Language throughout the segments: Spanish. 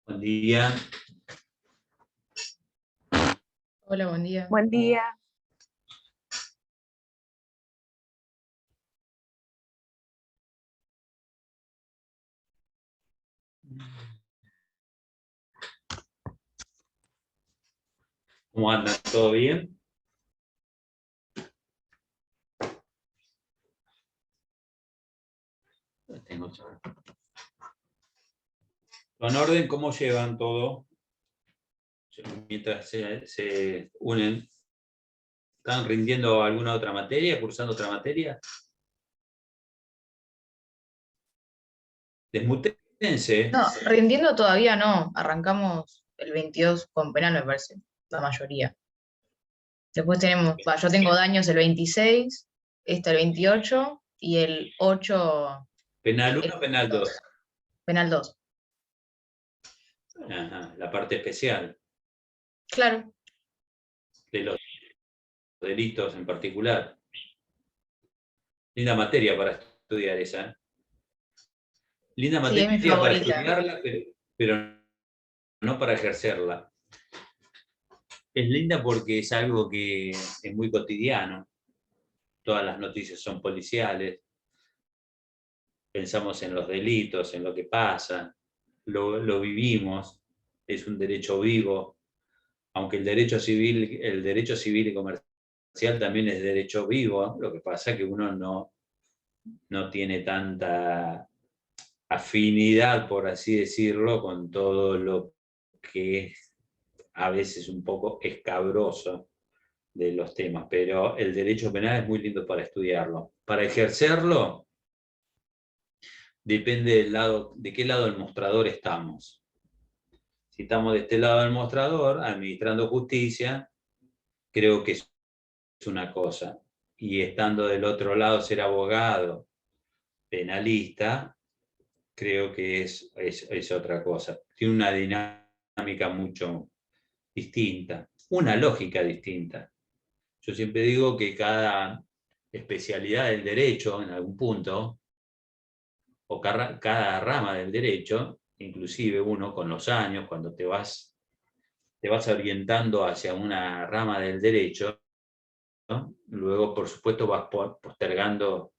Buen día. Hola, buen día. Buen día. ¿Cómo andan? ¿Todo bien? ¿Con orden cómo llevan todo? Mientras se unen, ¿están rindiendo alguna otra materia, cursando otra materia? Desmutense. No, rindiendo todavía no. Arrancamos el 22 con penal, me parece, la mayoría. Después tenemos, yo tengo daños el 26, el 28 y el 8. ¿Penal 1 o penal 2? Penal 2. Ajá, la parte especial Claro. de los delitos en particular. Linda materia para estudiar esa. Linda Sí, es mi materia para favorita. estudiarla, pero no para ejercerla. Es linda porque es algo que es muy cotidiano. Todas las noticias son policiales. Pensamos en los delitos, en lo que pasa, lo vivimos, es un derecho vivo, aunque el derecho civil y comercial también es derecho vivo, lo que pasa es que uno no tiene tanta afinidad, por así decirlo, con todo lo que es a veces un poco escabroso de los temas, pero el derecho penal es muy lindo para estudiarlo. Para ejercerlo, depende de qué lado del mostrador estamos. Si estamos de este lado del mostrador, administrando justicia, creo que es una cosa. Y estando del otro lado, ser abogado, penalista, creo que es otra cosa. Tiene una dinámica mucho distinta, una lógica distinta. Yo siempre digo que cada especialidad del derecho, en algún punto, o cada rama del derecho, inclusive uno con los años, cuando te vas orientando hacia una rama del derecho, ¿no? Luego, por supuesto, vas postergando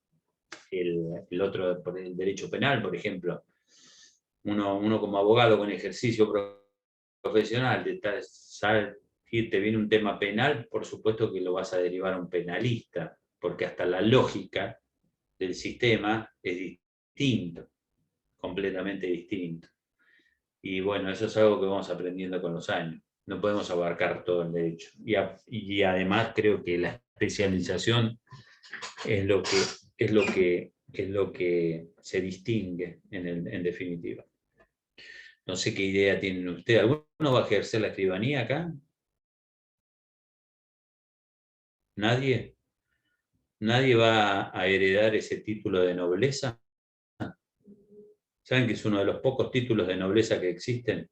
el otro, el derecho penal, por ejemplo. Uno como abogado con ejercicio profesional, si te viene un tema penal, por supuesto que lo vas a derivar a un penalista, porque hasta la lógica del sistema es distinto, completamente distinto. Y bueno, eso es algo que vamos aprendiendo con los años. No podemos abarcar todo el derecho. Y además creo que la especialización es lo que se distingue en definitiva. No sé qué idea tienen ustedes. ¿Alguno va a ejercer la escribanía acá? ¿Nadie? ¿Nadie va a heredar ese título de nobleza? ¿Saben que es uno de los pocos títulos de nobleza que existen?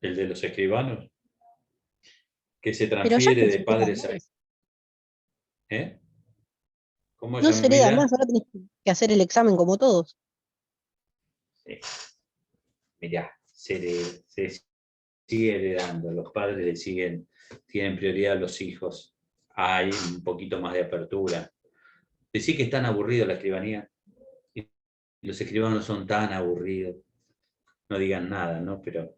El de los escribanos, que se transfiere de padres a... ¿Eh? ¿Cómo No se hereda Yamila? más, ahora tenés que hacer el examen como todos. Sí. Mirá, se sigue heredando, los padres tienen prioridad a los hijos, hay un poquito más de apertura. Decí que es tan aburrido la escribanía, y los escribanos son tan aburridos, no digan nada, ¿no? Pero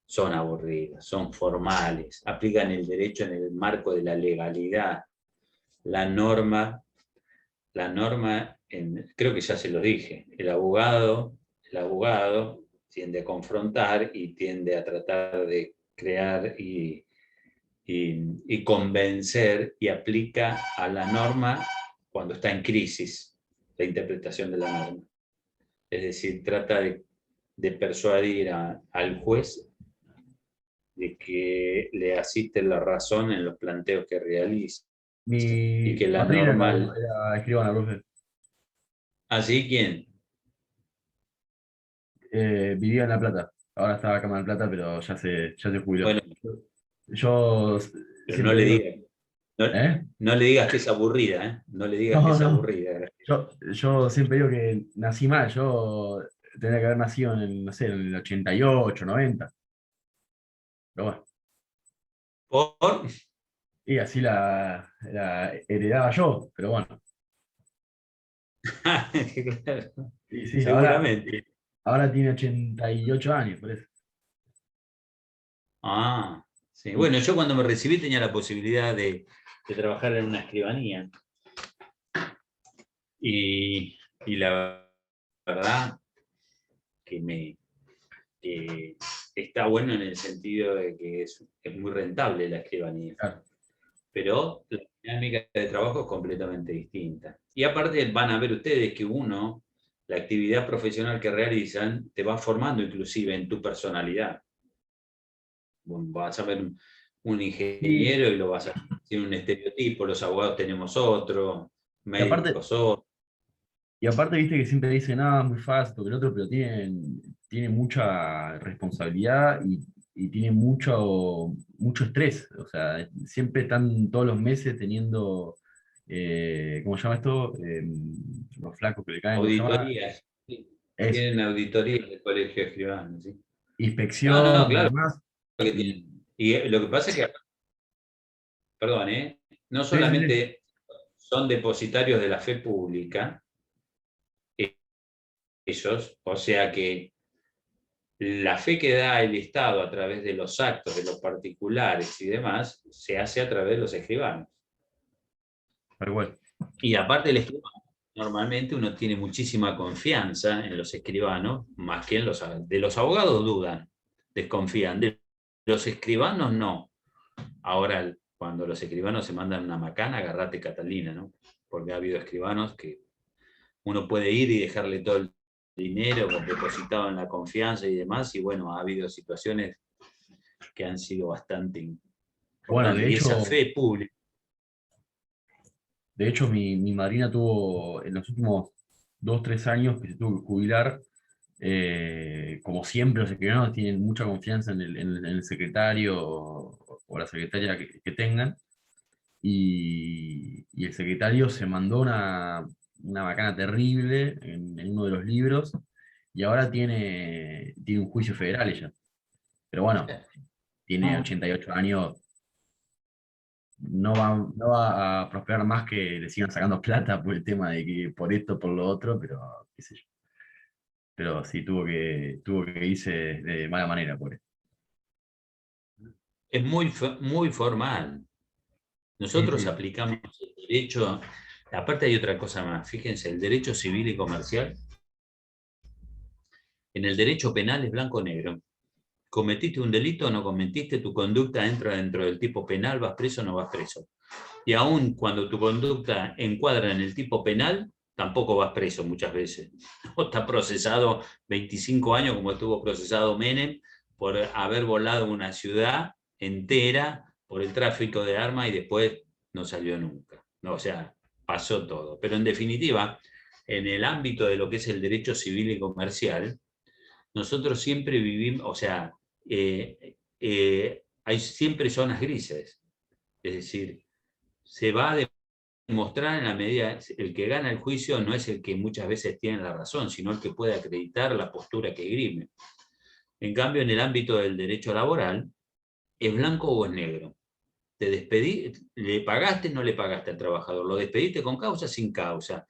son aburridos, son formales, aplican el derecho en el marco de la legalidad, la norma, creo que ya se lo dije, el abogado tiende a confrontar y tiende a tratar de crear y convencer, y aplica a la norma cuando está en crisis la interpretación de la norma. Es decir, trata de persuadir al juez de que le asiste la razón en los planteos que realiza. Y que Mi la padrino normal... era escribano, profe. ¿Así quién? Vivía en La Plata. Ahora está acá en La Plata, pero ya se jubiló. Bueno, Yo pero no siempre le digo, digas. No, ¿eh? no le digas que es aburrida, ¿eh? No le digas que No, es no. aburrida. Yo siempre digo que nací mal. Yo tendría que haber nacido en el, no sé, en el 88, 90. Pero bueno, Por, y así la heredaba yo, pero bueno. claro, Y sí, seguramente. ahora tiene 88 años, por eso. Ah, sí. Bueno, yo cuando me recibí tenía la posibilidad de trabajar en una escribanía. Y la verdad que que está bueno en el sentido de que es muy rentable la escribanía, Claro. pero la dinámica de trabajo es completamente distinta. Y aparte van a ver ustedes que la actividad profesional que realizan, te va formando inclusive en tu personalidad. Bueno, vas a ver un Y, ingeniero y lo vas a decir un estereotipo, los abogados tenemos otro, y aparte, médicos otro. Y aparte, viste que siempre dicen, nada, es muy fácil, porque el otro, pero tiene mucha responsabilidad y tiene mucho estrés. O sea, siempre están todos los meses teniendo, ¿cómo se llama esto? Los flacos que le caen, ¿cómo se llama? Auditorías. Sí. Es Tienen auditorías del colegio de escribanos, ¿sí? No, no, inspección y claro demás. que Y, tienen. Y lo que pasa es que, perdón, no sí, sí, sí, solamente son depositarios de la fe pública, eh, ellos, o sea que la fe que da el Estado a través de los actos de los particulares y demás, se hace a través de los escribanos. pero bueno. Y aparte el escribano, normalmente uno tiene muchísima confianza en los escribanos, más que en de los abogados dudan, desconfían, de los escribanos no. Ahora, cuando los escribanos se mandan una macana, agarrate Catalina, ¿no? Porque ha habido escribanos que uno puede ir y dejarle todo el dinero depositado en la confianza y demás, y bueno, ha habido situaciones que han sido bastante Bueno, importantes. Y esa fe pública. de hecho mi madrina tuvo en los últimos 2, 3 años que se tuvo que jubilar. Como siempre, los escribanos tienen mucha confianza en el secretario o la secretaria que tengan, y el secretario se mandó una macana terrible en uno de los libros, y ahora tiene un juicio federal ella. Pero bueno, tiene No, 88 años, no va a prosperar más que le sigan sacando plata por el tema de que por esto, por lo otro, pero qué sé yo. Pero sí, tuvo que irse de mala manera, por eso. es muy formal. Sí, Nosotros sí. aplicamos el derecho, aparte hay otra cosa más, fíjense, el derecho civil y comercial, en el derecho penal es blanco-negro. Cometiste un delito o no cometiste, tu conducta entra dentro del tipo penal, vas preso o no vas preso. Y aun cuando tu conducta encuadra en el tipo penal, tampoco vas preso muchas veces. O está procesado 25 años, como estuvo procesado Menem, por haber volado una ciudad entera por el tráfico de armas y después no salió nunca. No, o sea, pasó todo. Pero en definitiva, en el ámbito de lo que es el derecho civil y comercial, nosotros siempre vivimos, o sea, hay siempre zonas grises. Es decir, se va a demostrar en la medida, el que gana el juicio no es el que muchas veces tiene la razón, sino el que puede acreditar la postura que grime. En cambio, en el ámbito del derecho laboral, ¿es blanco o es negro? ¿Te despedí, le pagaste o no le pagaste al trabajador? ¿Lo despediste con causa o sin causa?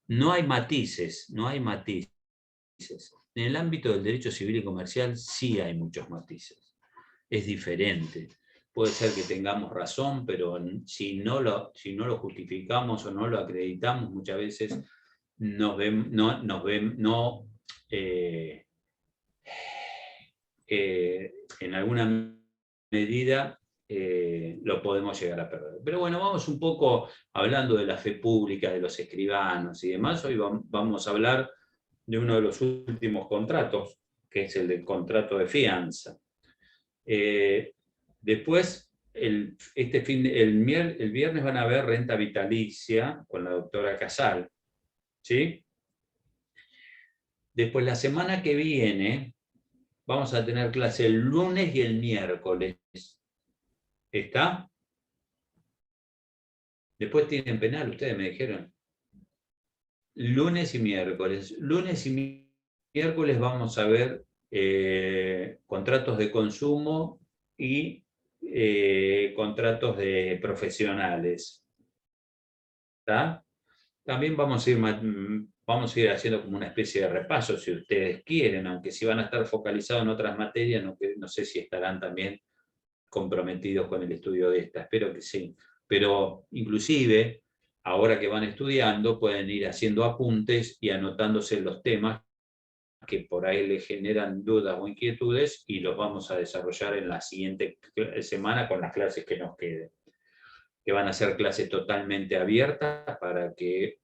No hay matices, no hay matices. En el ámbito del derecho civil y comercial sí hay muchos matices. Es diferente. Puede ser que tengamos razón, pero si no lo justificamos o no lo acreditamos, muchas veces eh, en alguna medida lo podemos llegar a perder. Pero bueno, vamos un poco hablando de la fe pública, de los escribanos y demás. Hoy vamos a hablar de uno de los últimos contratos, que es el del contrato de fianza. Después, el viernes van a ver renta vitalicia con la doctora Casal, ¿sí? Después, la semana que viene, vamos a tener clase el lunes y el miércoles. ¿Está? Después tienen penal, ustedes me dijeron. Lunes y miércoles. Lunes y miércoles vamos a ver contratos de consumo y contratos de profesionales. ¿Tá? También vamos a ir haciendo como una especie de repaso, si ustedes quieren, aunque si van a estar focalizados en otras materias, no sé si estarán también comprometidos con el estudio de esta, espero que sí. Pero inclusive, ahora que van estudiando, pueden ir haciendo apuntes y anotándose los temas que por ahí les generan dudas o inquietudes y los vamos a desarrollar en la siguiente semana con las clases que nos queden, que van a ser clases totalmente abiertas para que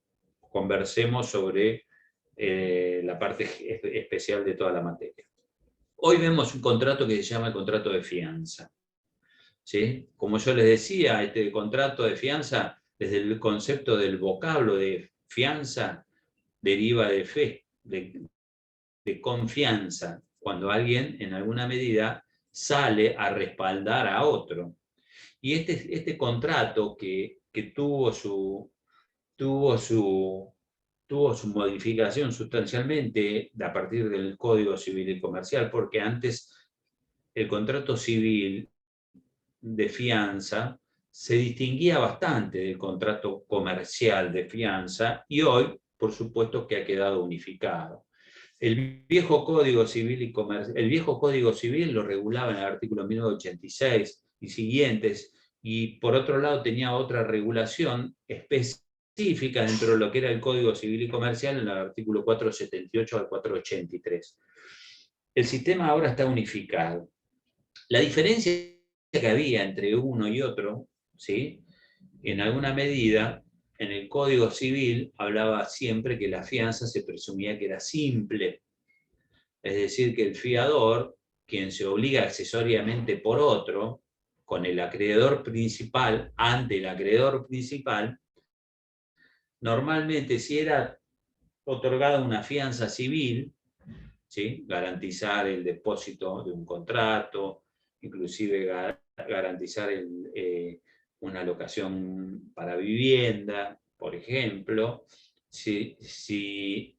conversemos sobre la parte especial de toda la materia. Hoy vemos un contrato que se llama el contrato de fianza. ¿Sí? Como yo les decía, este contrato de fianza, desde el concepto del vocablo de fianza, deriva de fe, de confianza, cuando alguien en alguna medida sale a respaldar a otro. Y este contrato que tuvo su modificación sustancialmente a partir del Código Civil y Comercial, porque antes el contrato civil de fianza se distinguía bastante del contrato comercial de fianza y hoy, por supuesto, que ha quedado unificado. El viejo Código Civil lo regulaba en el artículo 1986 y siguientes, y por otro lado tenía otra regulación específica dentro de lo que era el Código Civil y Comercial en el artículo 478 al 483. El sistema ahora está unificado. La diferencia que había entre uno y otro, ¿sí? En alguna medida, en el Código Civil hablaba siempre que la fianza se presumía que era simple. Es decir, que el fiador, quien se obliga accesoriamente por otro, con el acreedor principal, ante el acreedor principal, normalmente si era otorgada una fianza civil, ¿sí? Garantizar el depósito de un contrato, inclusive garantizar una locación para vivienda, por ejemplo, si se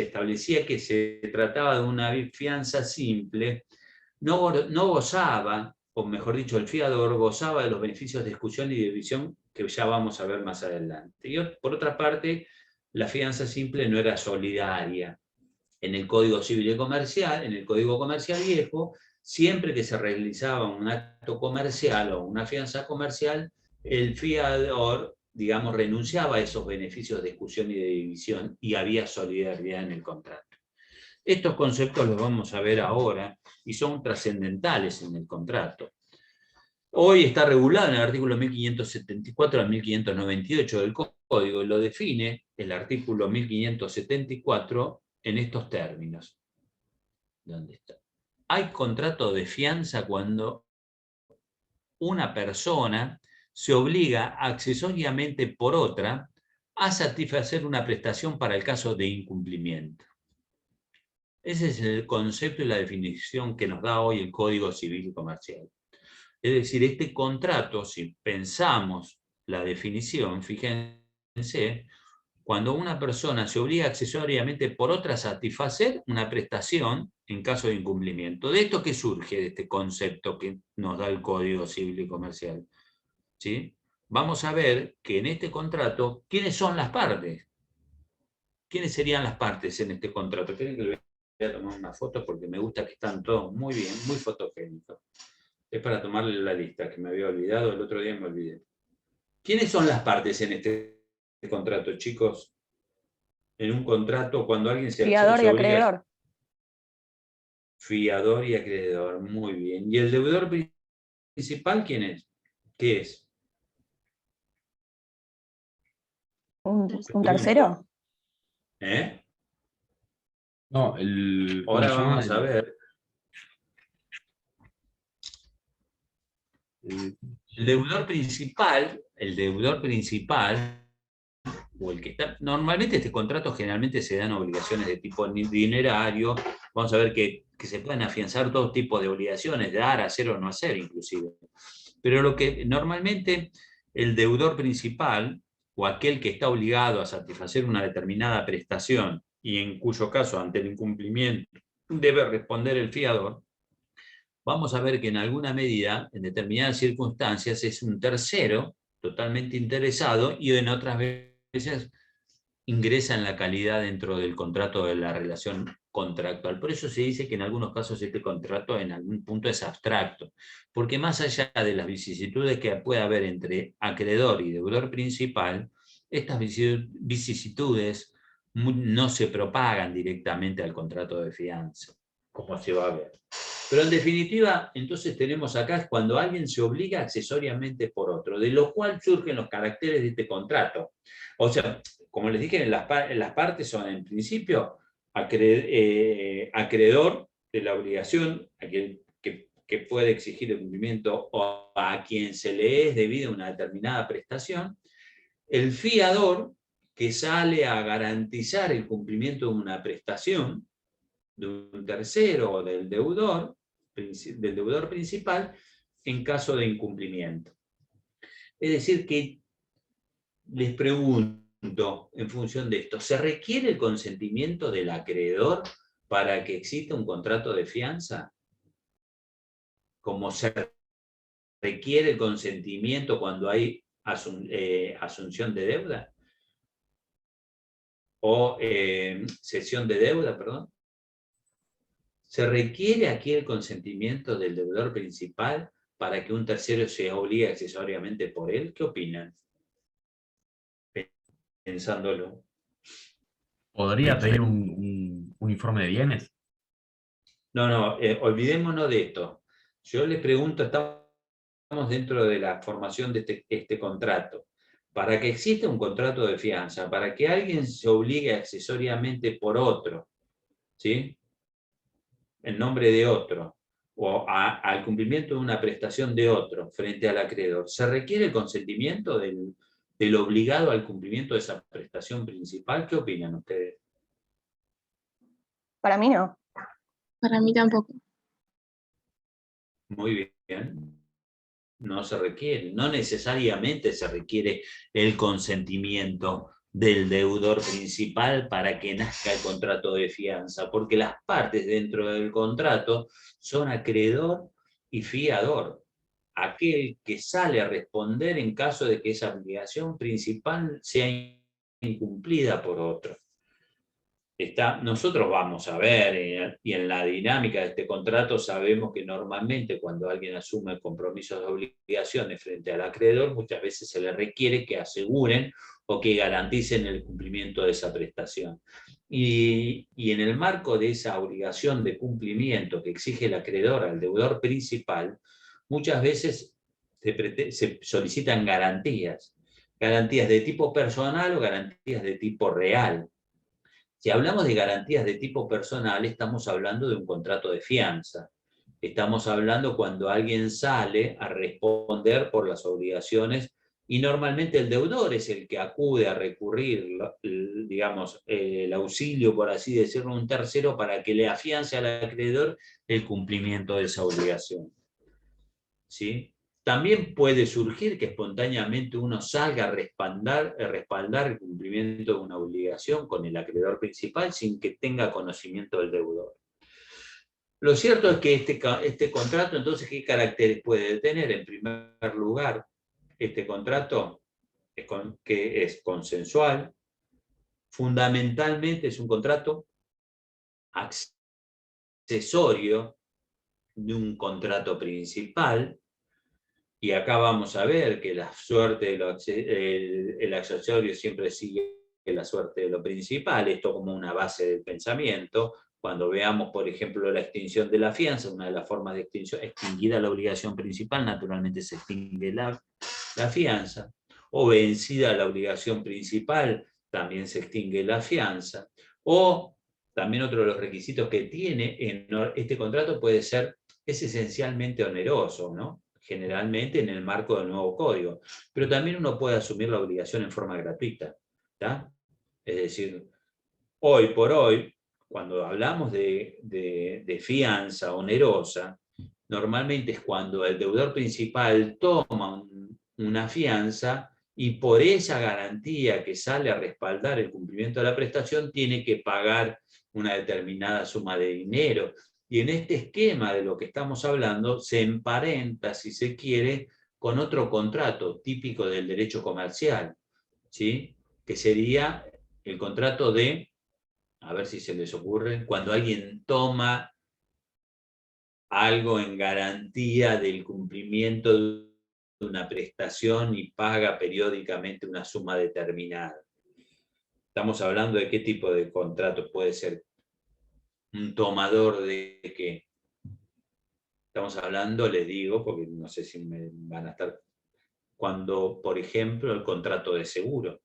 establecía que se trataba de una fianza simple, no gozaba, o mejor dicho, el fiador gozaba de los beneficios de discusión y división que ya vamos a ver más adelante. Y por otra parte, la fianza simple no era solidaria. En el Código Civil y Comercial, en el Código Comercial viejo, siempre que se realizaba un acto comercial o una fianza comercial, el fiador, digamos, renunciaba a esos beneficios de discusión y de división y había solidaridad en el contrato. Estos conceptos los vamos a ver ahora y son trascendentales en el contrato. Hoy está regulado en el artículo 1574 al 1598 del Código y lo define el artículo 1574 en estos términos. ¿Dónde está? Hay contrato de fianza cuando una persona se obliga accesoriamente por otra a satisfacer una prestación para el caso de incumplimiento. Ese es el concepto y la definición que nos da hoy el Código Civil y Comercial. Es decir, este contrato, si pensamos la definición, fíjense, cuando una persona se obliga accesoriamente por otra a satisfacer una prestación en caso de incumplimiento. ¿De esto qué surge, de este concepto que nos da el Código Civil y Comercial? ¿Sí? Vamos a ver que en este contrato, ¿quiénes son las partes? ¿Quiénes serían las partes en este contrato? ¿Quieren que le voy a tomar una foto? Porque me gusta que están todos muy bien, muy fotogénicos. Es para tomarle la lista, que me había olvidado, el otro día me olvidé. ¿Quiénes son las partes en este contrato, chicos? En un contrato, cuando alguien se Fiador y obliga, acreedor. Fiador y acreedor, muy bien. ¿Y el deudor principal quién es? ¿Qué es? ¿Un tercero? ¿Eh? No, Ahora vamos a ver. El deudor principal, o el que está, normalmente este contrato generalmente se dan obligaciones de tipo dinerario. Vamos a ver que se pueden afianzar todo tipo de obligaciones, dar, hacer o no hacer inclusive. Pero lo que normalmente el deudor principal, o aquel que está obligado a satisfacer una determinada prestación y en cuyo caso ante el incumplimiento debe responder el fiador, vamos a ver que en alguna medida, en determinadas circunstancias, es un tercero totalmente interesado y en otras veces ingresa en la calidad dentro del contrato de la relación contractual. Por eso se dice que en algunos casos este contrato en algún punto es abstracto, porque más allá de las vicisitudes que puede haber entre acreedor y deudor principal, estas vicisitudes no se propagan directamente al contrato de fianza, como se va a ver. Pero en definitiva, entonces tenemos acá es cuando alguien se obliga accesoriamente por otro, de lo cual surgen los caracteres de este contrato. O sea, como les dije, las partes son en principio acreedor de la obligación, aquel que puede exigir el cumplimiento o a quien se le es debida una determinada prestación, el fiador que sale a garantizar el cumplimiento de una prestación de un tercero o del deudor principal en caso de incumplimiento. Es decir, que les pregunto en función de esto, ¿se requiere el consentimiento del acreedor para que exista un contrato de fianza? ¿Como se requiere el consentimiento cuando hay asunción de deuda? O cesión de deuda, perdón. ¿Se requiere aquí el consentimiento del deudor principal para que un tercero se obligue accesoriamente por él? ¿Qué opinan? Pensándolo. ¿Podría pedir un informe de bienes? No, olvidémonos de esto. Yo les pregunto, estamos dentro de la formación de este contrato. Para que exista un contrato de fianza, para que alguien se obligue accesoriamente por otro, ¿sí? En nombre de otro, o al cumplimiento de una prestación de otro frente al acreedor, ¿se requiere el consentimiento del obligado al cumplimiento de esa prestación principal? ¿Qué opinan ustedes? Para mí no. Para mí tampoco. Muy bien. No se requiere, no necesariamente se requiere el consentimiento del deudor principal para que nazca el contrato de fianza, porque las partes dentro del contrato son acreedor y fiador, aquel que sale a responder en caso de que esa obligación principal sea incumplida por otro. Nosotros vamos a ver, y en la dinámica de este contrato sabemos que normalmente cuando alguien asume compromisos de obligaciones frente al acreedor, muchas veces se le requiere que aseguren o que garanticen el cumplimiento de esa prestación. Y en el marco de esa obligación de cumplimiento que exige el acreedor al deudor principal, muchas veces se solicitan garantías de tipo personal o garantías de tipo real. Si hablamos de garantías de tipo personal, estamos hablando de un contrato de fianza. Estamos hablando cuando alguien sale a responder por las obligaciones y normalmente el deudor es el que acude a recurrir, digamos, el auxilio, por así decirlo, a un tercero para que le afiance al acreedor el cumplimiento de esa obligación. ¿Sí? También puede surgir que espontáneamente uno salga a respaldar el cumplimiento de una obligación con el acreedor principal sin que tenga conocimiento del deudor. Lo cierto es que este contrato, entonces, ¿qué caracteres puede tener? En primer lugar, este contrato que es consensual, fundamentalmente es un contrato accesorio de un contrato principal. Y acá vamos a ver que la suerte el accesorio siempre sigue la suerte de lo principal, esto como una base del pensamiento. Cuando veamos, por ejemplo, la extinción de la fianza, una de las formas de extinción, extinguida la obligación principal, naturalmente se extingue la fianza, o vencida la obligación principal, también se extingue la fianza, o también otro de los requisitos que tiene este contrato es esencialmente oneroso, ¿no? Generalmente en el marco del nuevo código, pero también uno puede asumir la obligación en forma gratuita, ¿tá? Es decir, hoy por hoy, cuando hablamos de fianza onerosa, normalmente es cuando el deudor principal toma una fianza y por esa garantía que sale a respaldar el cumplimiento de la prestación, tiene que pagar una determinada suma de dinero. Y en este esquema de lo que estamos hablando, se emparenta, si se quiere, con otro contrato típico del derecho comercial, ¿sí? Que sería el contrato de, a ver si se les ocurre, cuando alguien toma algo en garantía del cumplimiento de una prestación y paga periódicamente una suma determinada. Estamos hablando de qué tipo de contrato puede ser un tomador de qué. Estamos hablando, les digo, porque no sé si me van a estar, cuando, por ejemplo, el contrato de seguro.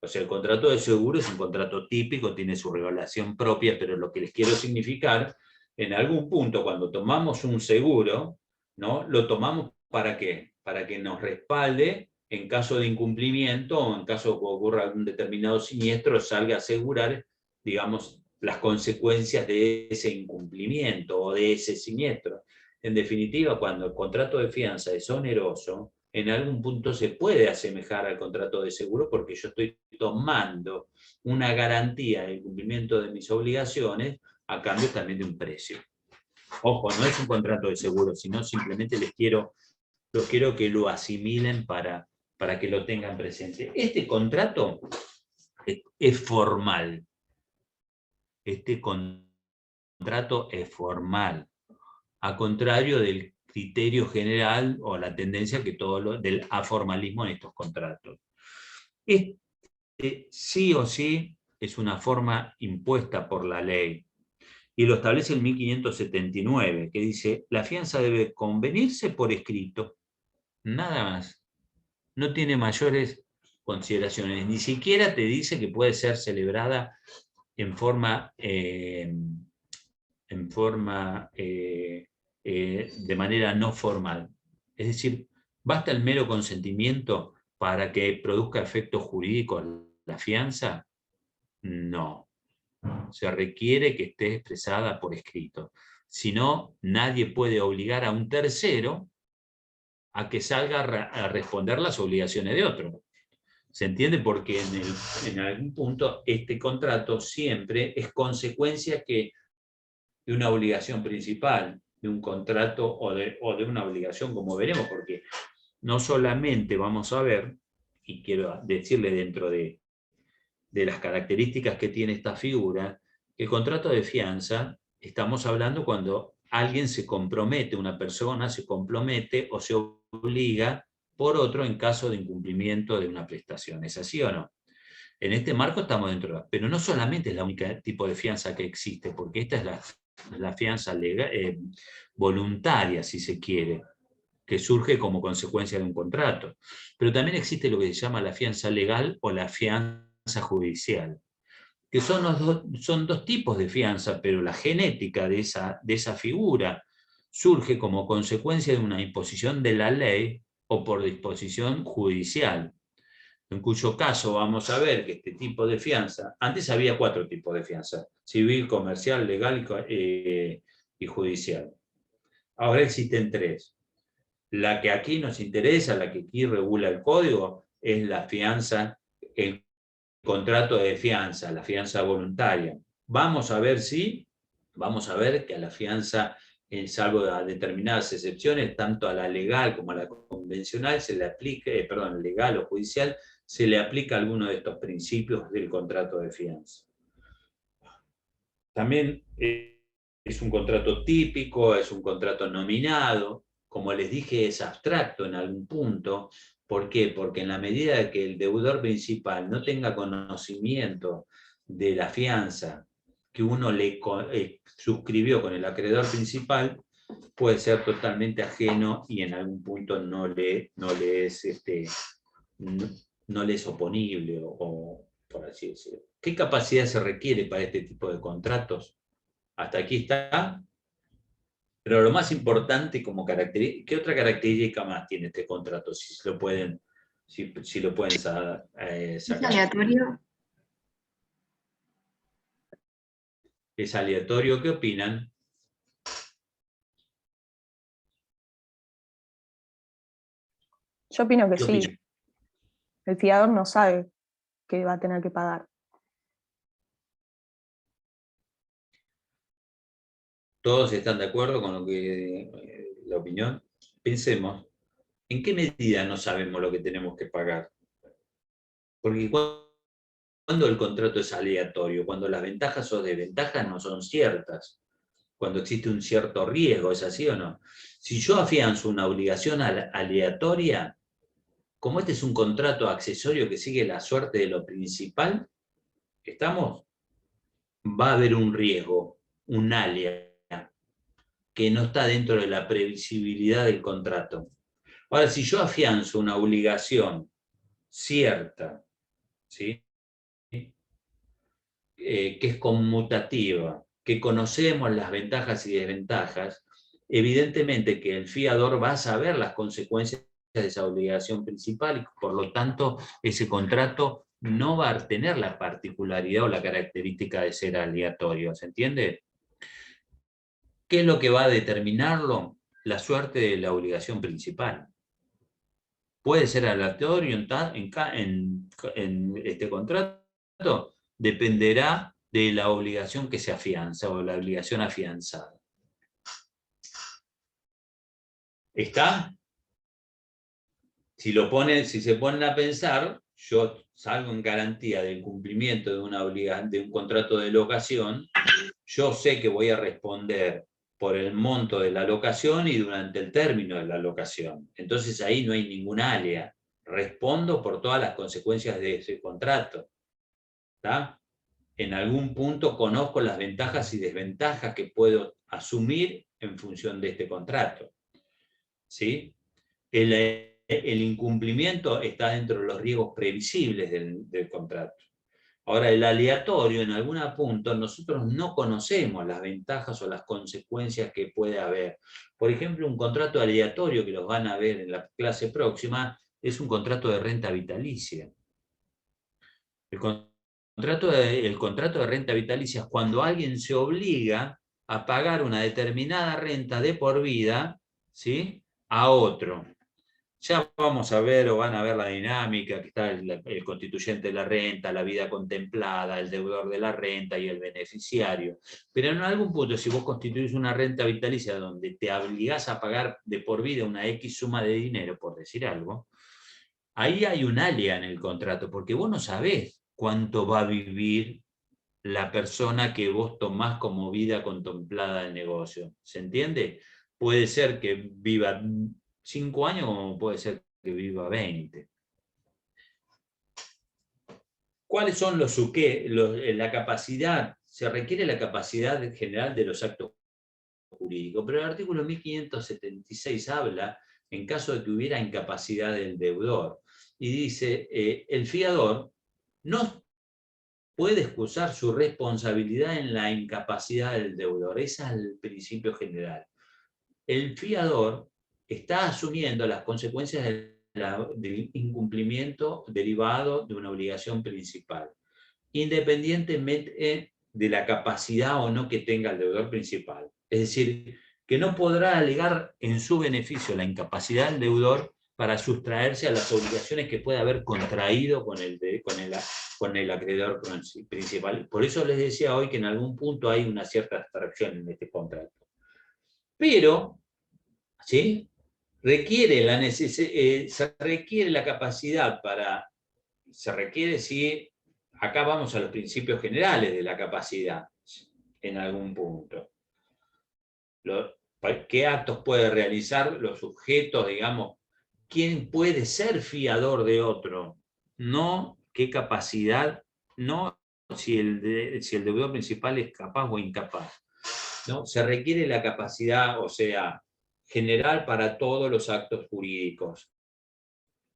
O sea, el contrato de seguro es un contrato típico, tiene su regulación propia, pero lo que les quiero significar, en algún punto, cuando tomamos un seguro, ¿no? Lo tomamos ¿para qué? Para que nos respalde en caso de incumplimiento o en caso de que ocurra algún determinado siniestro, salga a asegurar, digamos, las consecuencias de ese incumplimiento o de ese siniestro. En definitiva, cuando el contrato de fianza es oneroso, en algún punto se puede asemejar al contrato de seguro porque yo estoy tomando una garantía del cumplimiento de mis obligaciones a cambio también de un precio. Ojo, no es un contrato de seguro, sino simplemente quiero que lo asimilen para que lo tengan presente. Este contrato es formal. Este contrato es formal, a contrario del criterio general o la tendencia que del aformalismo en estos contratos. Sí o sí es una forma impuesta por la ley y lo establece el 1579, que dice: la fianza debe convenirse por escrito, nada más. No tiene mayores consideraciones, ni siquiera te dice que puede ser celebrada en forma de manera no formal. Es decir, ¿basta el mero consentimiento para que produzca efectos jurídicos la fianza? No. Se requiere que esté expresada por escrito. Si no, nadie puede obligar a un tercero a que salga a responder las obligaciones de otro. ¿Se entiende? Porque en algún punto este contrato siempre es consecuencia de una obligación principal, de un contrato o de una obligación, como veremos, porque no solamente vamos a ver, y quiero decirle dentro de las características que tiene esta figura, el contrato de fianza, estamos hablando cuando alguien se compromete, una persona se compromete o se obliga por otro en caso de incumplimiento de una prestación. ¿Es así o no? En este marco estamos dentro, pero no solamente es la única tipo de fianza que existe, porque esta es la fianza legal, voluntaria, si se quiere, que surge como consecuencia de un contrato. Pero también existe lo que se llama la fianza legal o la fianza judicial, que son dos tipos de fianza, pero la genética de esa figura surge como consecuencia de una imposición de la ley o por disposición judicial, en cuyo caso vamos a ver que este tipo de fianza, antes había 4 tipos de fianza: civil, comercial, legal y judicial. Ahora existen 3. La que aquí nos interesa, la que aquí regula el código, es la fianza, el contrato de fianza, la fianza voluntaria. Vamos a ver que a la fianza, salvo a determinadas excepciones, tanto a la legal como a la convencional, se le aplica, legal o judicial, se le aplica alguno de estos principios del contrato de fianza. También es un contrato típico, es un contrato nominado, como les dije, es abstracto en algún punto. ¿Por qué? Porque en la medida que el deudor principal no tenga conocimiento de la fianza que uno le suscribió con el acreedor principal, puede ser totalmente ajeno y en algún punto no le es oponible, o por así decirlo. ¿Qué capacidad se requiere para este tipo de contratos? Hasta aquí está. Pero lo más importante como característica, ¿qué otra característica más tiene este contrato? Si lo pueden sacar. ¿Es aleatorio? Es aleatorio, ¿qué opinan? Yo opino que ¿Qué sí. opinas? El fiador no sabe que va a tener que pagar. ¿Todos están de acuerdo con lo que la opinión? Pensemos, ¿en qué medida no sabemos lo que tenemos que pagar? Porque cuando el contrato es aleatorio, cuando las ventajas o desventajas no son ciertas, cuando existe un cierto riesgo, ¿es así o no? Si yo afianzo una obligación aleatoria, como este es un contrato accesorio que sigue la suerte de lo principal, ¿estamos? Va a haber un riesgo, un alia, que no está dentro de la previsibilidad del contrato. Ahora, si yo afianzo una obligación cierta, ¿sí? Que es conmutativa, que conocemos las ventajas y desventajas, evidentemente que el fiador va a saber las consecuencias de esa obligación principal y por lo tanto ese contrato no va a tener la particularidad o la característica de ser aleatorio, ¿se entiende? ¿Qué es lo que va a determinarlo? La suerte de la obligación principal. Puede ser aleatorio en este contrato, dependerá de la obligación que se afianza o la obligación afianzada. ¿Está? Si se ponen a pensar, yo salgo en garantía del cumplimiento de un contrato de locación, yo sé que voy a responder por el monto de la locación y durante el término de la locación. Entonces ahí no hay ninguna alea. Respondo por todas las consecuencias de ese contrato. ¿Está? En algún punto conozco las ventajas y desventajas que puedo asumir en función de este contrato. ¿Sí? El incumplimiento está dentro de los riesgos previsibles del contrato. Ahora, el aleatorio, en algún punto, nosotros no conocemos las ventajas o las consecuencias que puede haber. Por ejemplo, un contrato aleatorio, que los van a ver en la clase próxima, es un contrato de renta vitalicia. El contrato de renta vitalicia es cuando alguien se obliga a pagar una determinada renta de por vida, ¿sí?, a otro. Ya vamos a ver o van a ver la dinámica, que está el constituyente de la renta, la vida contemplada, el deudor de la renta y el beneficiario. Pero en algún punto, si vos constituís una renta vitalicia donde te obligás a pagar de por vida una X suma de dinero, por decir algo, ahí hay un alia en el contrato, porque vos no sabés cuánto va a vivir la persona que vos tomás como vida contemplada del negocio. ¿Se entiende? Puede ser que viva 5 años como puede ser que viva 20. ¿Cuáles son la capacidad? Se requiere la capacidad general de los actos jurídicos, pero el artículo 1576 habla en caso de que hubiera incapacidad del deudor. Y dice, el fiador no puede excusar su responsabilidad en la incapacidad del deudor. Ese es el principio general. El fiador está asumiendo las consecuencias del incumplimiento derivado de una obligación principal, independientemente de la capacidad o no que tenga el deudor principal. Es decir, que no podrá alegar en su beneficio la incapacidad del deudor para sustraerse a las obligaciones que puede haber contraído con el acreedor principal. Por eso les decía hoy que en algún punto hay una cierta abstracción en este contrato. Pero, ¿sí?, se requiere la capacidad acá vamos a los principios generales de la capacidad, en algún punto. ¿Qué actos puede realizar los sujetos, digamos? ¿Quién puede ser fiador de otro? No qué capacidad, no si el deudor principal es capaz o incapaz. ¿No? Se requiere la capacidad, o sea, general para todos los actos jurídicos.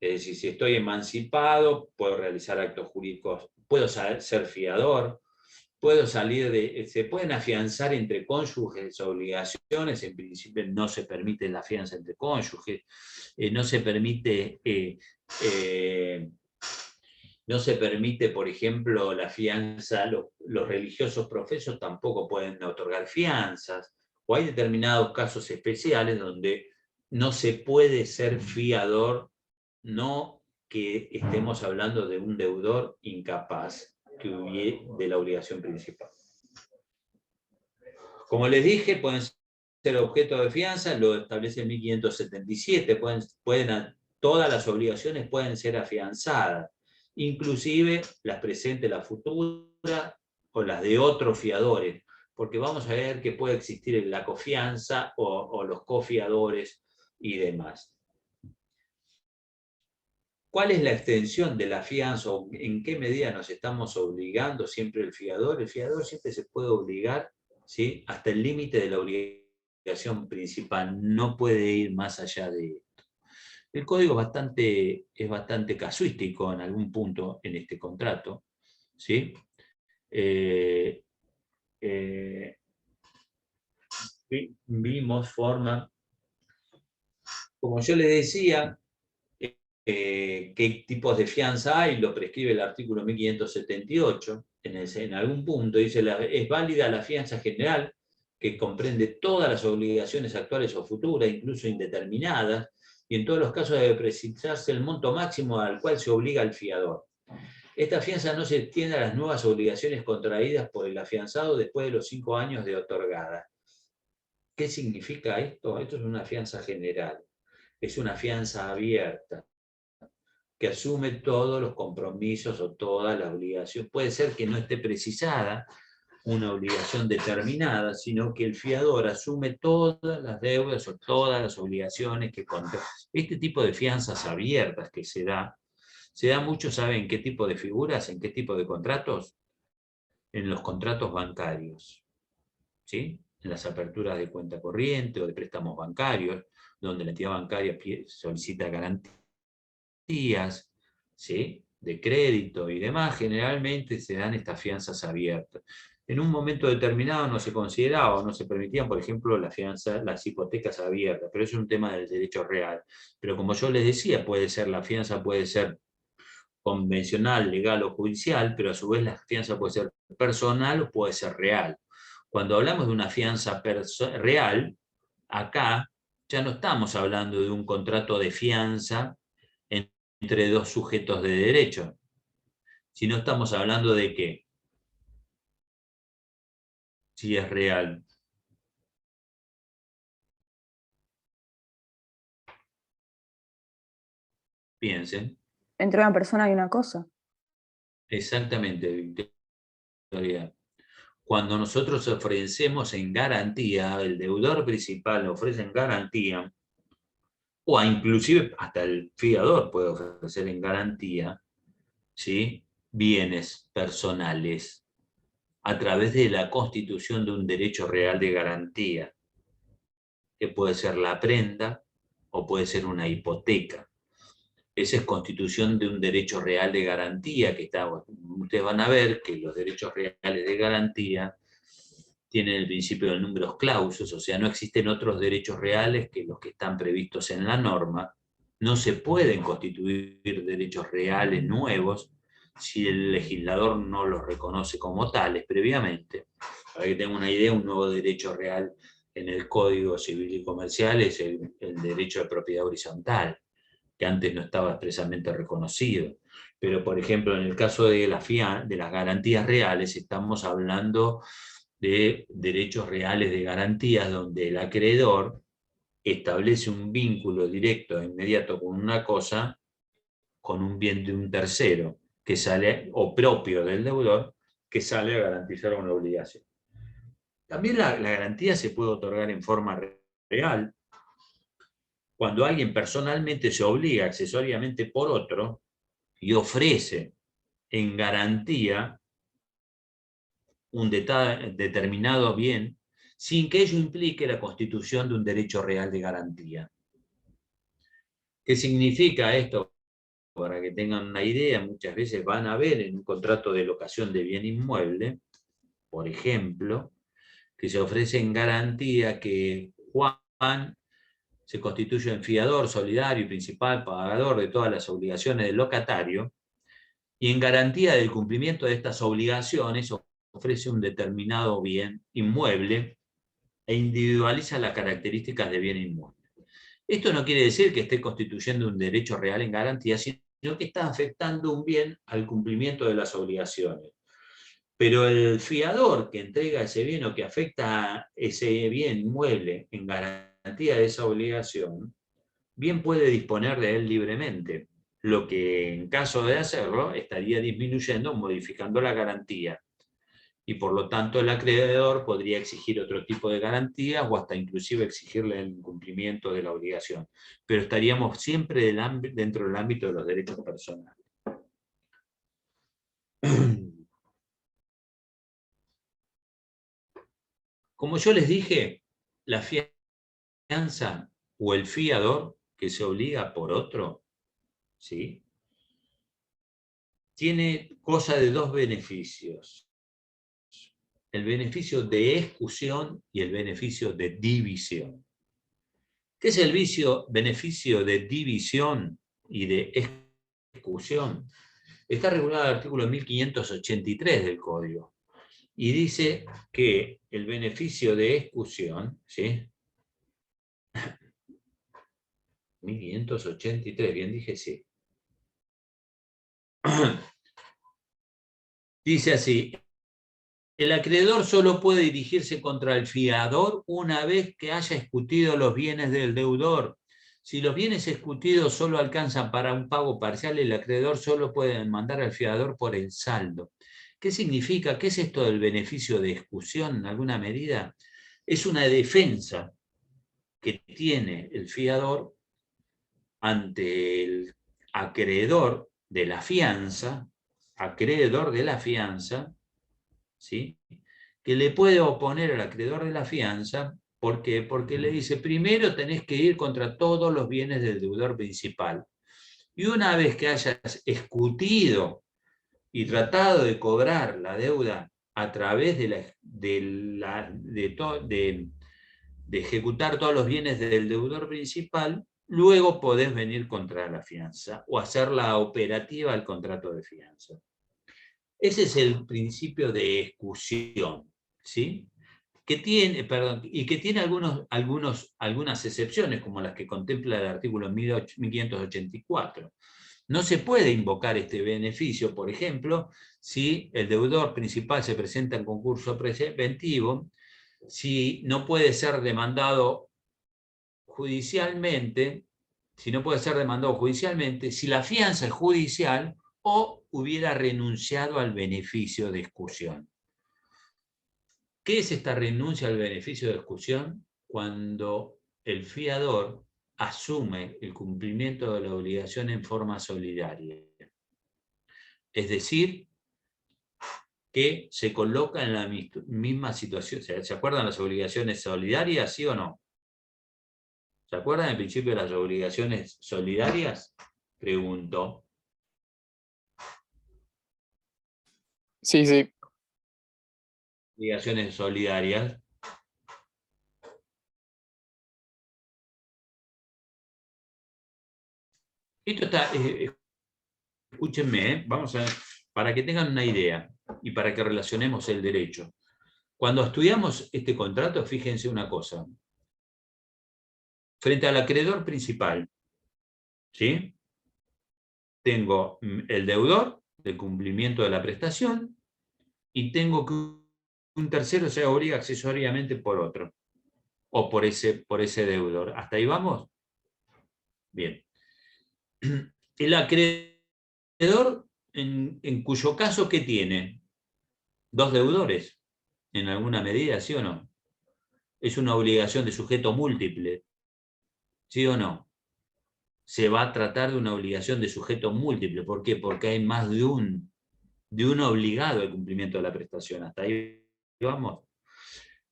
Es decir, si estoy emancipado, puedo realizar actos jurídicos, puedo ser fiador, se pueden afianzar entre cónyuges obligaciones, en principio no se permite la fianza entre cónyuges, no se permite, por ejemplo, la fianza, los religiosos profesos tampoco pueden otorgar fianzas, o hay determinados casos especiales donde no se puede ser fiador no que estemos hablando de un deudor incapaz de la obligación principal. Como les dije, pueden ser objeto de fianza, lo establece el 1577, todas las obligaciones pueden ser afianzadas, inclusive las presentes, las futuras o las de otros fiadores, porque vamos a ver que puede existir la cofianza o los cofiadores y demás. ¿Cuál es la extensión de la fianza o en qué medida nos estamos obligando siempre el fiador? El fiador siempre se puede obligar, ¿sí?, hasta el límite de la obligación principal, no puede ir más allá de esto. El código es bastante casuístico en algún punto en este contrato, ¿sí? Vimos forma, como yo les decía, qué tipos de fianza hay, lo prescribe el artículo 1578, en algún punto dice, es válida la fianza general, que comprende todas las obligaciones actuales o futuras, incluso indeterminadas, y en todos los casos debe precisarse el monto máximo al cual se obliga el fiador. Esta fianza no se extiende a las nuevas obligaciones contraídas por el afianzado después de los 5 años de otorgada. ¿Qué significa esto? Esto es una fianza general, es una fianza abierta, que asume todos los compromisos o todas las obligaciones. Puede ser que no esté precisada una obligación determinada, sino que el fiador asume todas las deudas o todas las obligaciones que contrae. Este tipo de fianzas abiertas que se da mucho, ¿saben qué tipo de figuras, en qué tipo de contratos? En los contratos bancarios, ¿sí? En las aperturas de cuenta corriente o de préstamos bancarios, donde la entidad bancaria solicita garantías, ¿sí?, de crédito y demás, generalmente se dan estas fianzas abiertas. En un momento determinado no se consideraba o no se permitían, por ejemplo, las hipotecas abiertas, pero eso es un tema del derecho real. Pero como yo les decía, la fianza puede ser convencional, legal o judicial, pero a su vez la fianza puede ser personal o puede ser real. Cuando hablamos de una fianza real, acá ya no estamos hablando de un contrato de fianza entre dos sujetos de derecho, sino estamos hablando de qué, si es real. Piensen. Entre una persona y una cosa. Exactamente, Victoria. Cuando nosotros ofrecemos en garantía, el deudor principal ofrece en garantía, o inclusive hasta el fiador puede ofrecer en garantía, ¿sí?, bienes personales a través de la constitución de un derecho real de garantía, que puede ser la prenda o puede ser una hipoteca. Esa es constitución de un derecho real de garantía, ustedes van a ver que los derechos reales de garantía tienen el principio de números clausus, o sea, no existen otros derechos reales que los que están previstos en la norma. No se pueden constituir derechos reales nuevos si el legislador no los reconoce como tales previamente. Para que tengan una idea, un nuevo derecho real en el Código Civil y Comercial es el derecho de propiedad horizontal, que antes no estaba expresamente reconocido. Pero, por ejemplo, en el caso de las garantías reales, estamos hablando de derechos reales de garantías, donde el acreedor establece un vínculo directo e inmediato con una cosa, con un bien de un tercero, que sale, o propio del deudor, que sale a garantizar una obligación. También la garantía se puede otorgar en forma real, cuando alguien personalmente se obliga accesoriamente por otro y ofrece en garantía un determinado bien, sin que ello implique la constitución de un derecho real de garantía. ¿Qué significa esto? Para que tengan una idea, muchas veces van a ver en un contrato de locación de bien inmueble, por ejemplo, que se ofrece en garantía que Juan se constituye en fiador, solidario y principal pagador de todas las obligaciones del locatario, y en garantía del cumplimiento de estas obligaciones ofrece un determinado bien inmueble e individualiza las características de bien inmueble. Esto no quiere decir que esté constituyendo un derecho real en garantía, sino que está afectando un bien al cumplimiento de las obligaciones. Pero el fiador que entrega ese bien o que afecta ese bien inmueble en garantía de esa obligación, bien puede disponer de él libremente, lo que en caso de hacerlo estaría disminuyendo o modificando la garantía. Y por lo tanto el acreedor podría exigir otro tipo de garantías o hasta inclusive exigirle el cumplimiento de la obligación. Pero estaríamos siempre dentro del ámbito de los derechos personales. Como yo les dije, la fianza o el fiador que se obliga por otro, ¿sí?, tiene cosa de dos beneficios. El beneficio de exclusión y el beneficio de división. ¿Qué es el beneficio de división y de exclusión? Está regulado en el artículo 1583 del Código. Y dice que el beneficio de exclusión, ¿sí?, 1583, bien dije, sí. Dice así: el acreedor solo puede dirigirse contra el fiador una vez que haya escutido los bienes del deudor. Si los bienes escutidos solo alcanzan para un pago parcial, el acreedor solo puede demandar al fiador por el saldo. ¿Qué significa? ¿Qué es esto del beneficio de exclusión en alguna medida? Es una defensa que tiene el fiador ante el acreedor de la fianza, ¿sí?, que le puede oponer al acreedor de la fianza. ¿Por qué? Porque le dice, primero tenés que ir contra todos los bienes del deudor principal. Y una vez que hayas escutido y tratado de cobrar la deuda a través de ejecutar todos los bienes del deudor principal, luego podés venir contra la fianza o hacerla operativa al contrato de fianza. Ese es el principio de exclusión, ¿sí?, que tiene algunas excepciones, como las que contempla el artículo 1584. No se puede invocar este beneficio, por ejemplo, si el deudor principal se presenta en concurso preventivo, si no puede ser demandado judicialmente, si la fianza es judicial o hubiera renunciado al beneficio de exclusión. ¿Qué es esta renuncia al beneficio de exclusión? Cuando el fiador asume el cumplimiento de la obligación en forma solidaria. Es decir, que se coloca en la misma situación. ¿Se acuerdan las obligaciones solidarias, sí o no? ¿Se acuerdan del principio de las obligaciones solidarias? Pregunto. Sí, sí. Obligaciones solidarias. Esto está, escúchenme, vamos a ver, para que tengan una idea y para que relacionemos el derecho. Cuando estudiamos este contrato, fíjense una cosa. Frente al acreedor principal, ¿sí?, tengo el deudor del cumplimiento de la prestación y tengo que un tercero se obliga accesoriamente por otro, o por ese deudor. ¿Hasta ahí vamos? Bien. El acreedor, en cuyo caso, ¿qué tiene? Dos deudores, en alguna medida, ¿sí o no? Es una obligación de sujeto múltiple, ¿sí o no? Se va a tratar de una obligación de sujeto múltiple. ¿Por qué? Porque hay más de un obligado al cumplimiento de la prestación. ¿Hasta ahí vamos?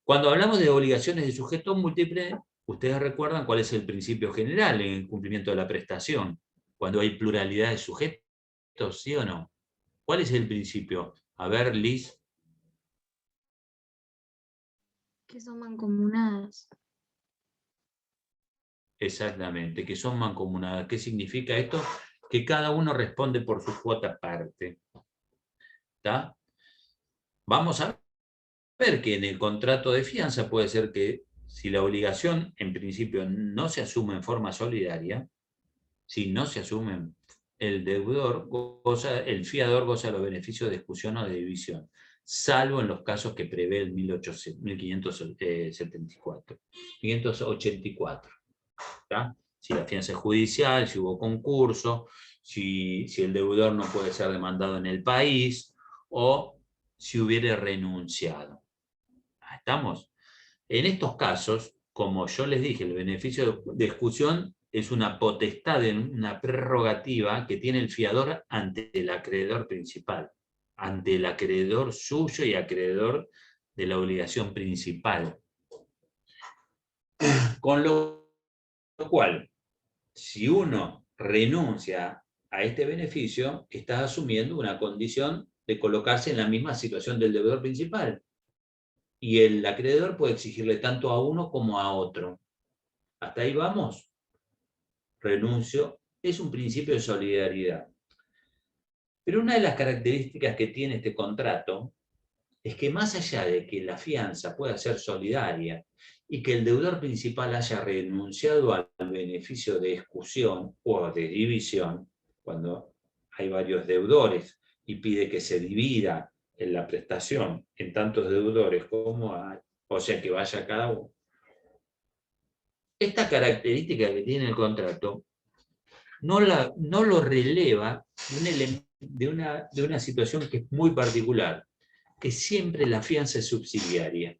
Cuando hablamos de obligaciones de sujeto múltiple, ustedes recuerdan cuál es el principio general en el cumplimiento de la prestación. Cuando hay pluralidad de sujetos, ¿sí o no? ¿Cuál es el principio? A ver, Liz. Que son mancomunadas. Exactamente, que son mancomunadas. ¿Qué significa esto? Que cada uno responde por su cuota aparte. ¿Está? Vamos a ver que en el contrato de fianza puede ser que si la obligación en principio no se asume en forma solidaria, si no se asume, el fiador goza de los beneficios de exclusión o de división, salvo en los casos que prevé el 1584. ¿Tá? Si la fianza es judicial, si hubo concurso, si el deudor no puede ser demandado en el país, o si hubiere renunciado. ¿Estamos? En estos casos, como yo les dije, el beneficio de exclusión es una potestad, una prerrogativa que tiene el fiador ante el acreedor principal, ante el acreedor suyo y acreedor de la obligación principal. Con lo cual, si uno renuncia a este beneficio, está asumiendo una condición de colocarse en la misma situación del deudor principal. Y el acreedor puede exigirle tanto a uno como a otro. ¿Hasta ahí vamos? Renuncio. Es un principio de solidaridad. Pero una de las características que tiene este contrato es que más allá de que la fianza pueda ser solidaria y que el deudor principal haya renunciado al beneficio de exclusión o de división, cuando hay varios deudores y pide que se divida en la prestación en tantos deudores como hay, o sea que vaya cada uno. Esta característica que tiene el contrato no lo releva de una situación que es muy particular, que siempre la fianza es subsidiaria.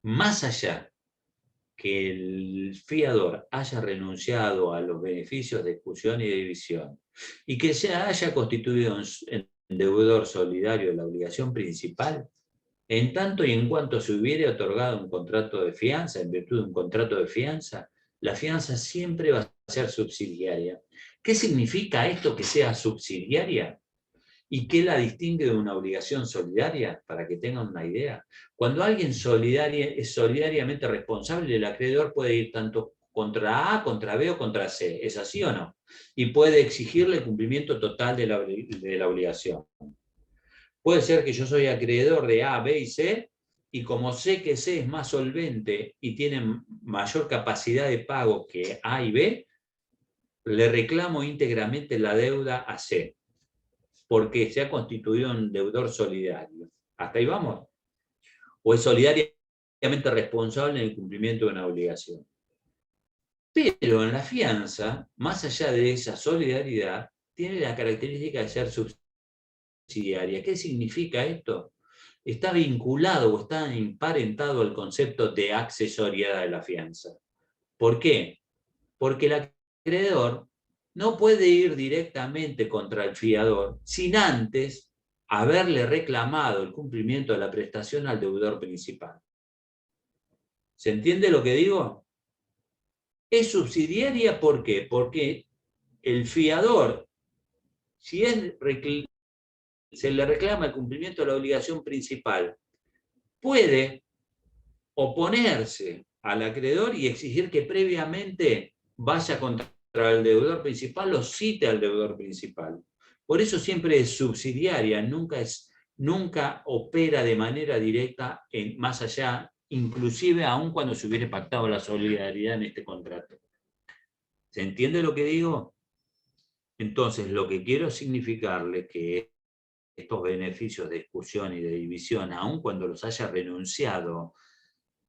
Más allá que el fiador haya renunciado a los beneficios de exclusión y de división y que se haya constituido en deudor solidario de la obligación principal, en tanto y en cuanto se hubiere otorgado un contrato de fianza, en virtud de un contrato de fianza, la fianza siempre va a ser subsidiaria. ¿Qué significa esto que sea subsidiaria? ¿Y qué la distingue de una obligación solidaria? Para que tengan una idea. Cuando alguien es solidariamente responsable, el acreedor puede ir tanto contra A, contra B o contra C. ¿Es así o no? Y puede exigirle el cumplimiento total de la obligación. Puede ser que yo soy acreedor de A, B y C, y como sé que C es más solvente y tiene mayor capacidad de pago que A y B, le reclamo íntegramente la deuda a C, porque se ha constituido un deudor solidario. ¿Hasta ahí vamos? ¿O es solidariamente responsable en el cumplimiento de una obligación? Pero en la fianza, más allá de esa solidaridad, tiene la característica de ser subsidiaria. ¿Qué significa esto? Está vinculado o está emparentado al concepto de accesoriedad de la fianza. ¿Por qué? Porque el acreedor no puede ir directamente contra el fiador sin antes haberle reclamado el cumplimiento de la prestación al deudor principal. ¿Se entiende lo que digo? Es subsidiaria, ¿por qué? Porque el fiador, si se le reclama el cumplimiento de la obligación principal, puede oponerse al acreedor y exigir que previamente vaya contra el deudor principal o cite al deudor principal. Por eso siempre es subsidiaria, nunca opera de manera directa más allá, inclusive aun cuando se hubiera pactado la solidaridad en este contrato. ¿Se entiende lo que digo? Entonces, lo que quiero significarle que estos beneficios de exclusión y de división, aun cuando los haya renunciado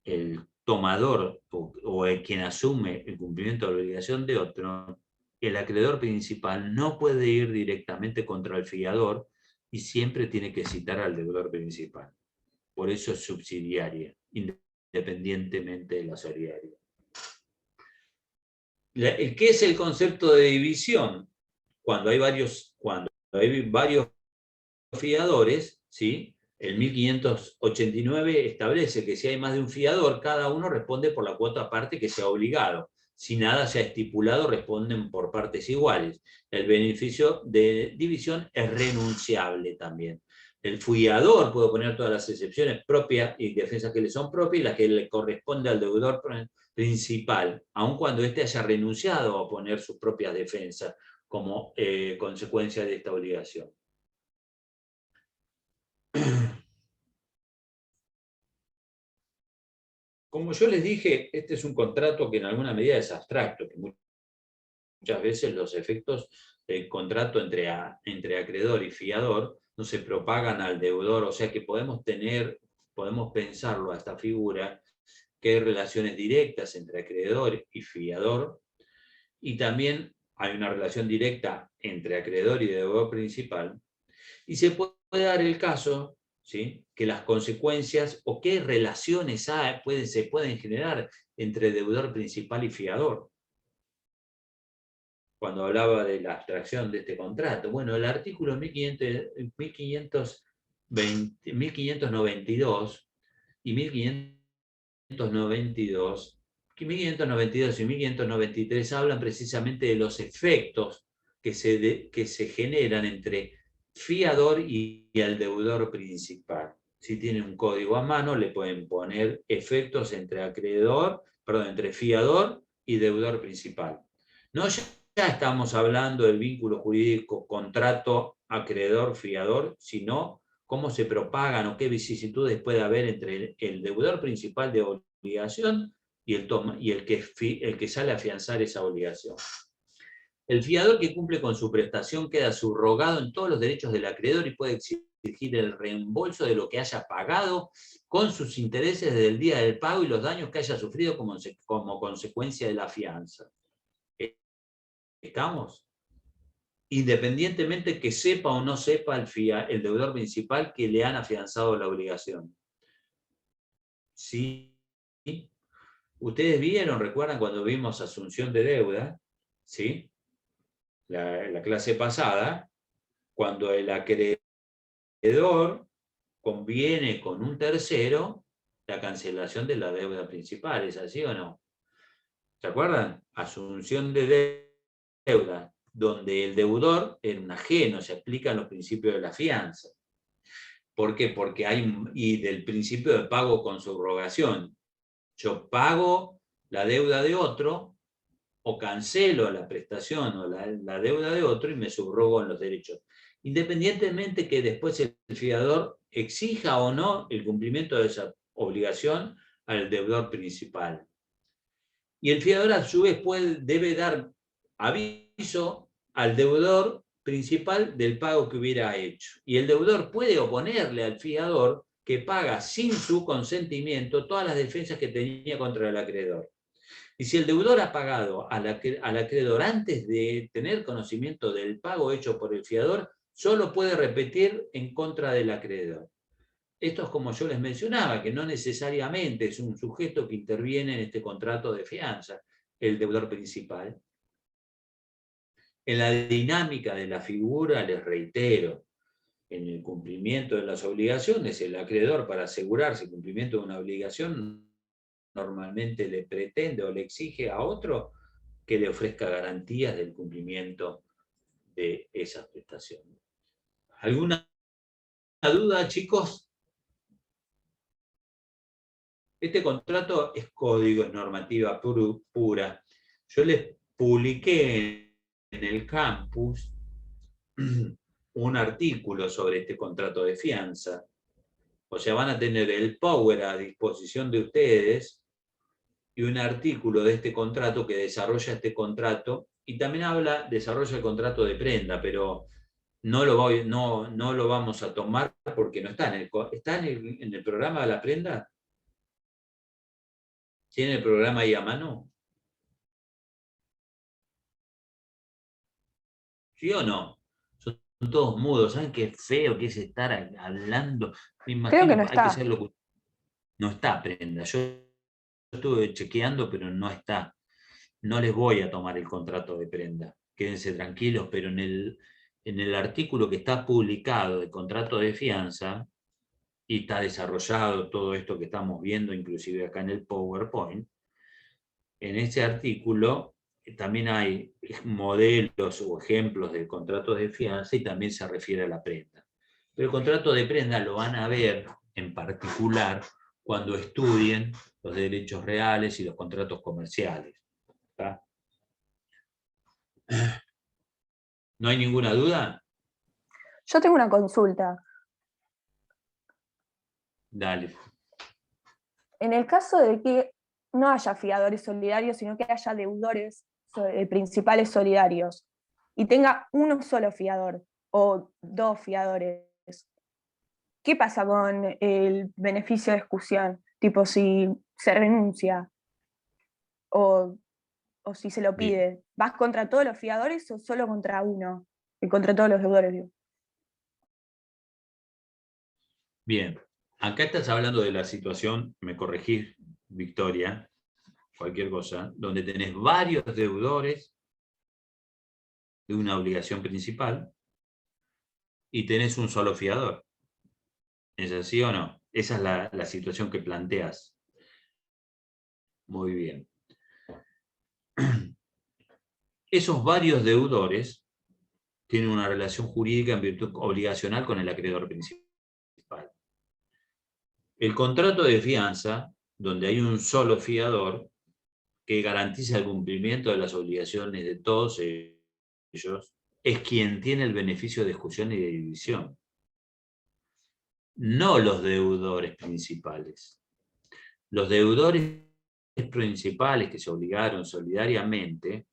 el tomador o el quien asume el cumplimiento de la obligación de otro, el acreedor principal no puede ir directamente contra el fiador y siempre tiene que citar al deudor principal. Por eso es subsidiaria, independientemente de la solidaridad. ¿Qué es el concepto de división? Cuando hay varios fiadores, ¿sí? El 1589 establece que si hay más de un fiador, cada uno responde por la cuota aparte que sea obligado. Si nada se ha estipulado, responden por partes iguales. El beneficio de división es renunciable también. El fiador puede poner todas las excepciones propias y defensas que le son propias y las que le corresponde al deudor principal, aun cuando éste haya renunciado a poner sus propias defensas como consecuencia de esta obligación. como yo les dije, este es un contrato que en alguna medida es abstracto, que muchas veces los efectos del contrato entre acreedor y fiador no se propagan al deudor, o sea que podemos pensarlo a esta figura, que hay relaciones directas entre acreedor y fiador, y también hay una relación directa entre acreedor y deudor principal, y se puede dar el caso, ¿sí?, que las consecuencias o qué relaciones se pueden generar entre deudor principal y fiador. Cuando hablaba de la abstracción de este contrato. Bueno, el artículo 1592 y 1592 y 1593 hablan precisamente de los efectos que se generan entre fiador y el deudor principal. Si tienen un código a mano, le pueden poner efectos entre fiador y deudor principal. No ya estamos hablando del vínculo jurídico contrato acreedor-fiador, sino cómo se propagan o qué vicisitudes puede haber entre el deudor principal de obligación y el que sale a afianzar esa obligación. El fiador que cumple con su prestación queda subrogado en todos los derechos del acreedor y puede exigir el reembolso de lo que haya pagado con sus intereses desde el día del pago y los daños que haya sufrido como consecuencia de la fianza. ¿Estamos? Independientemente que sepa o no sepa el deudor principal que le han afianzado la obligación. ¿Sí? Ustedes recuerdan cuando vimos asunción de deuda, ¿sí? La clase pasada, cuando el acreedor conviene con un tercero la cancelación de la deuda principal, ¿es así o no? ¿Se acuerdan? Asunción de deuda, donde el deudor es un ajeno, se aplican los principios de la fianza. ¿Por qué? Porque y del principio de pago con subrogación. Yo pago la deuda de otro, o cancelo la prestación o la deuda de otro y me subrogo en los derechos. Independientemente que después el fiador exija o no el cumplimiento de esa obligación al deudor principal. Y el fiador a su vez debe dar aviso al deudor principal del pago que hubiera hecho. Y el deudor puede oponerle al fiador que paga sin su consentimiento todas las defensas que tenía contra el acreedor. Y si el deudor ha pagado al acreedor antes de tener conocimiento del pago hecho por el fiador, solo puede repetir en contra del acreedor. Esto es como yo les mencionaba, que no necesariamente es un sujeto que interviene en este contrato de fianza, el deudor principal. En la dinámica de la figura, les reitero, en el cumplimiento de las obligaciones, el acreedor, para asegurarse el cumplimiento de una obligación, normalmente le pretende o le exige a otro que le ofrezca garantías del cumplimiento de esas prestaciones. ¿Alguna duda, chicos? Este contrato es código, es normativa pura. Yo les publiqué en el campus un artículo sobre este contrato de fianza. O sea, van a tener el Power a disposición de ustedes y un artículo de este contrato que desarrolla este contrato y también desarrolla el contrato de prenda, pero no lo vamos a tomar porque no está ¿está en el programa de la prenda? ¿Tiene el programa ahí a mano? ¿Sí o no? Son todos mudos. ¿Saben qué feo que es estar hablando? Me imagino Creo que no hay que está. ser locutor. No está prenda. Yo estuve chequeando, pero no está. No les voy a tomar el contrato de prenda. Quédense tranquilos, pero en el artículo que está publicado de contrato de fianza, y está desarrollado todo esto que estamos viendo, inclusive acá en el PowerPoint, en ese artículo también hay modelos o ejemplos del contrato de fianza y también se refiere a la prenda. Pero el contrato de prenda lo van a ver en particular cuando estudien los derechos reales y los contratos comerciales. ¿Está? ¿No hay ninguna duda? Yo tengo una consulta. Dale. En el caso de que no haya fiadores solidarios, sino que haya deudores principales solidarios, y tenga uno solo fiador o dos fiadores, ¿qué pasa con el beneficio de exclusión? Tipo, si se renuncia o si se lo Bien. pide, ¿vas contra todos los fiadores o solo contra uno? Y contra todos los deudores, digo. Bien, acá estás hablando de la situación, me corregís, Victoria, cualquier cosa, donde tenés varios deudores de una obligación principal y tenés un solo fiador. ¿Es así o no? Esa es la situación que planteas. Muy bien. Esos varios deudores tienen una relación jurídica en virtud obligacional con el acreedor principal. El contrato de fianza, donde hay un solo fiador que garantiza el cumplimiento de las obligaciones de todos ellos, es quien tiene el beneficio de ejecución y de división, no los deudores principales. Los deudores principales que se obligaron solidariamente,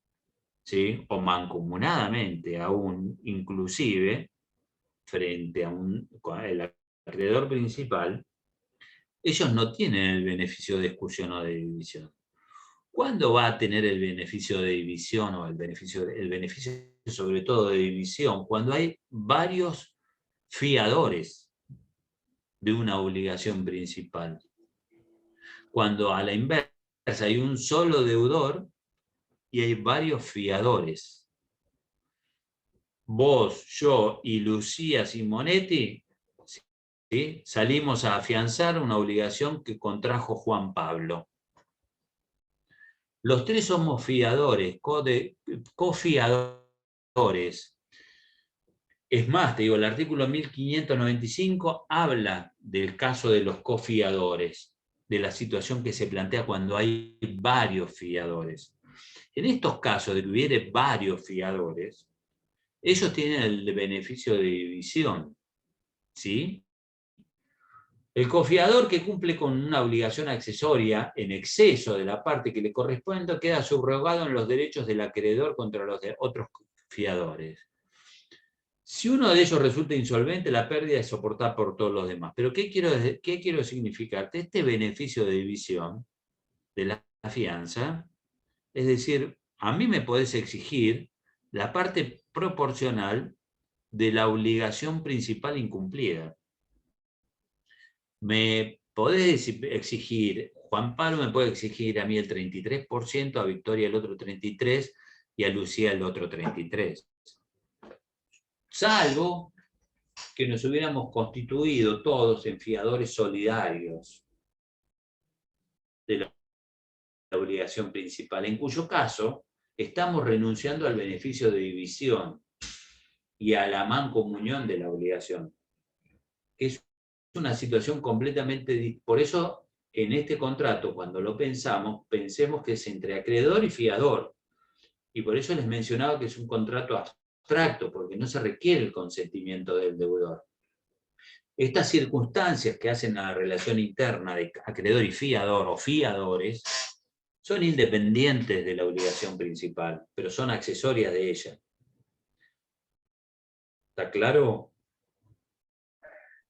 ¿sí?, o mancomunadamente aún, inclusive, frente a el acreedor principal, ellos no tienen el beneficio de ejecución o de división. ¿Cuándo va a tener el beneficio de división o el beneficio sobre todo de división? Cuando hay varios fiadores de una obligación principal. Cuando a la inversa hay un solo deudor y hay varios fiadores. Vos, yo y Lucía Simonetti, ¿sí?, salimos a afianzar una obligación que contrajo Juan Pablo. Los tres somos fiadores, cofiadores. Es más, te digo, el artículo 1595 habla del caso de los cofiadores, de la situación que se plantea cuando hay varios fiadores. En estos casos de que hubiere varios fiadores, ellos tienen el beneficio de división, ¿sí? El cofiador que cumple con una obligación accesoria en exceso de la parte que le corresponde queda subrogado en los derechos del acreedor contra los de otros fiadores. Si uno de ellos resulta insolvente, la pérdida es soportada por todos los demás. Pero ¿qué quiero significarte? Este beneficio de división de la fianza, es decir, a mí me podés exigir la parte proporcional de la obligación principal incumplida. Me podés exigir, Juan Pablo me puede exigir a mí el 33%, a Victoria el otro 33% y a Lucía el otro 33%. Salvo que nos hubiéramos constituido todos en fiadores solidarios de la obligación principal, en cuyo caso estamos renunciando al beneficio de división y a la mancomunión de la obligación. Es una situación completamente... Por eso, en este contrato, cuando lo pensamos que es entre acreedor y fiador. Y por eso les mencionaba que es un contrato abstracto, porque no se requiere el consentimiento del deudor. Estas circunstancias que hacen a la relación interna de acreedor y fiador o fiadores son independientes de la obligación principal, pero son accesorias de ella. ¿Está claro?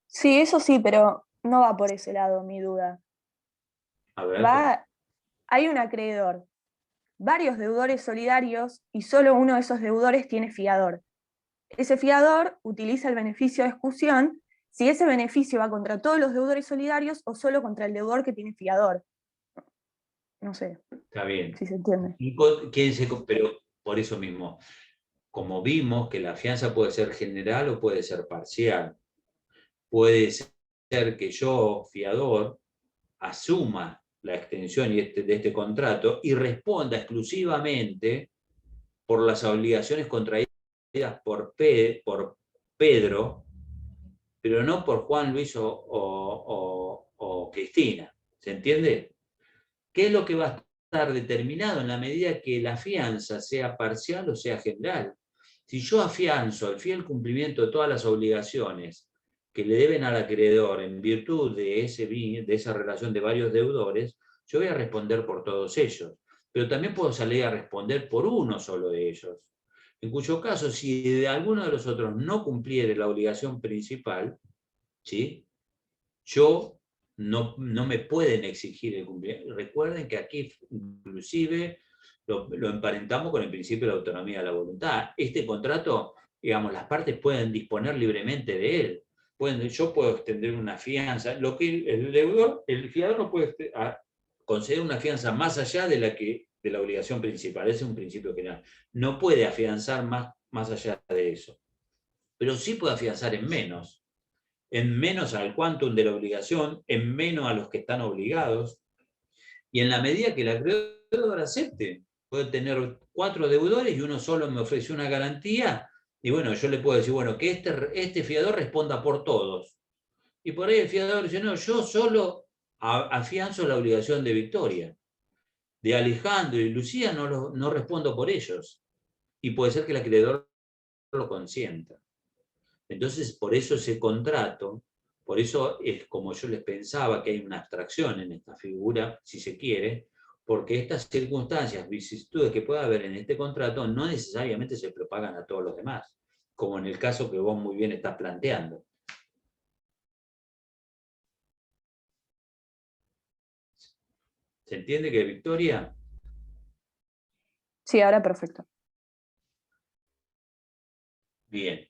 Sí, eso sí, pero no va por ese lado mi duda. A ver. Hay un acreedor, varios deudores solidarios y solo uno de esos deudores tiene fiador. Ese fiador utiliza el beneficio de exclusión si ese beneficio va contra todos los deudores solidarios o solo contra el deudor que tiene fiador. No sé. Está bien. Si se entiende. Pero por eso mismo, como vimos que la fianza puede ser general o puede ser parcial. Puede ser que yo, fiador, asuma la extensión de este contrato y responda exclusivamente por las obligaciones contraídas por Pedro, pero no por Juan Luis o Cristina. ¿Se entiende? ¿Qué es lo que va a estar determinado en la medida que la fianza sea parcial o sea general? Si yo afianzo el fiel cumplimiento de todas las obligaciones que le deben al acreedor en virtud de esa relación de varios deudores, yo voy a responder por todos ellos. Pero también puedo salir a responder por uno solo de ellos. En cuyo caso, si de alguno de los otros no cumpliere la obligación principal, ¿sí? Yo no me pueden exigir el cumplimiento. Recuerden que aquí inclusive lo emparentamos con el principio de la autonomía de la voluntad. Este contrato, digamos, las partes pueden disponer libremente de él. Yo puedo extender una fianza. Lo que el fiador no puede conceder una fianza más allá de la obligación principal. Ese es un principio general. No puede afianzar más allá de eso. Pero sí puede afianzar en menos al quantum de la obligación, en menos a los que están obligados, y en la medida que el acreedor acepte. Puede tener 4 deudores y uno solo me ofrece una garantía, y bueno, yo le puedo decir, bueno, que este fiador responda por todos. Y por ahí el fiador dice, no, yo solo afianzo la obligación de Victoria. De Alejandro y Lucía no respondo por ellos. Y puede ser que el acreedor lo consienta. Entonces, por eso ese contrato, por eso es como yo les pensaba que hay una abstracción en esta figura, si se quiere, porque estas circunstancias, vicisitudes que pueda haber en este contrato no necesariamente se propagan a todos los demás, como en el caso que vos muy bien estás planteando. ¿Se entiende que Victoria? Sí, ahora perfecto. Bien.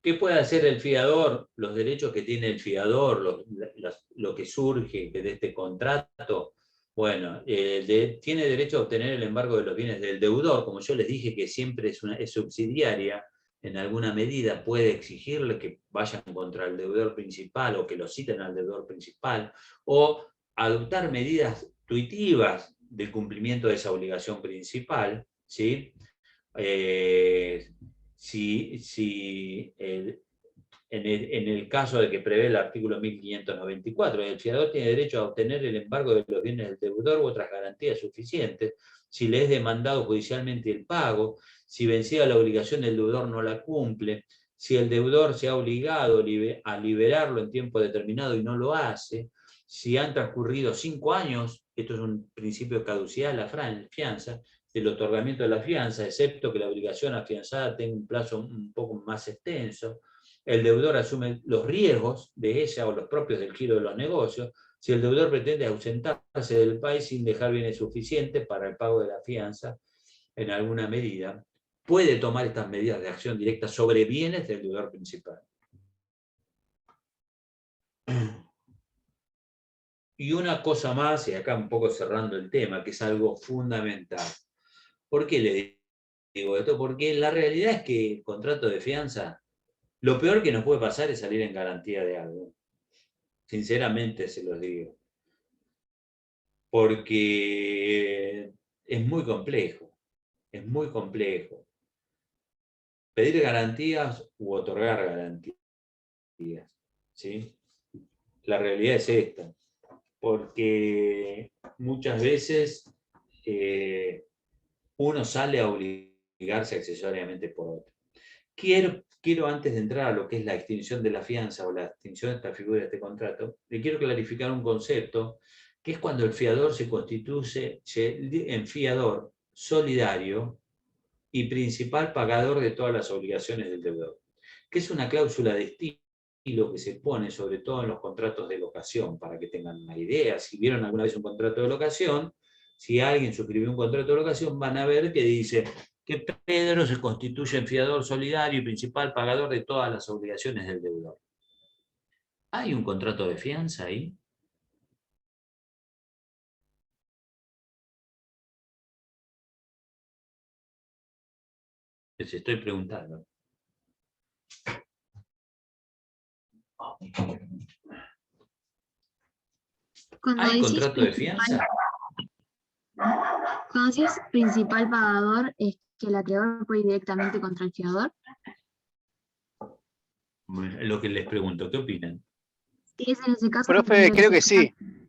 ¿Qué puede hacer el fiador? Los derechos que tiene el fiador, lo que surge de este contrato. Bueno, tiene derecho a obtener el embargo de los bienes del deudor, como yo les dije que siempre es subsidiaria, en alguna medida puede exigirle que vayan contra el deudor principal o que lo citen al deudor principal, o adoptar medidas tuitivas del cumplimiento de esa obligación principal, ¿sí? En el caso de que prevé el artículo 1594, el fiador tiene derecho a obtener el embargo de los bienes del deudor u otras garantías suficientes, si le es demandado judicialmente el pago, si vencida la obligación del deudor no la cumple, si el deudor se ha obligado a liberarlo en tiempo determinado y no lo hace, si han transcurrido 5 años, esto es un principio de caducidad de la fianza, del otorgamiento de la fianza, excepto que la obligación afianzada tenga un plazo un poco más extenso. El deudor asume los riesgos de ella o los propios del giro de los negocios. Si el deudor pretende ausentarse del país sin dejar bienes suficientes para el pago de la fianza, en alguna medida, puede tomar estas medidas de acción directa sobre bienes del deudor principal. Y una cosa más, y acá un poco cerrando el tema, que es algo fundamental. ¿Por qué le digo esto? Porque la realidad es que el contrato de fianza, lo peor que nos puede pasar es salir en garantía de algo. Sinceramente se los digo. Porque es muy complejo. Es muy complejo. Pedir garantías u otorgar garantías. ¿Sí? La realidad es esta. Porque muchas veces uno sale a obligarse accesoriamente por otro. Quiero antes de entrar a lo que es la extinción de la fianza o la extinción de esta figura de este contrato, le quiero clarificar un concepto, que es cuando el fiador se constituye en fiador solidario y principal pagador de todas las obligaciones del deudor, que es una cláusula de estilo que se pone sobre todo en los contratos de locación, para que tengan una idea. Si vieron alguna vez un contrato de locación, si alguien suscribió un contrato de locación, van a ver que dice que Pedro se constituye en fiador solidario y principal pagador de todas las obligaciones del deudor. ¿Hay un contrato de fianza ahí? Les estoy preguntando. Cuando ¿Hay decís contrato de fianza? Cuando decís principal pagador, ¿es que el acreedor puede ir directamente contra el fiador? Lo que les pregunto, ¿qué opinan? Si es en ese caso, Profe, creo que sí, tendría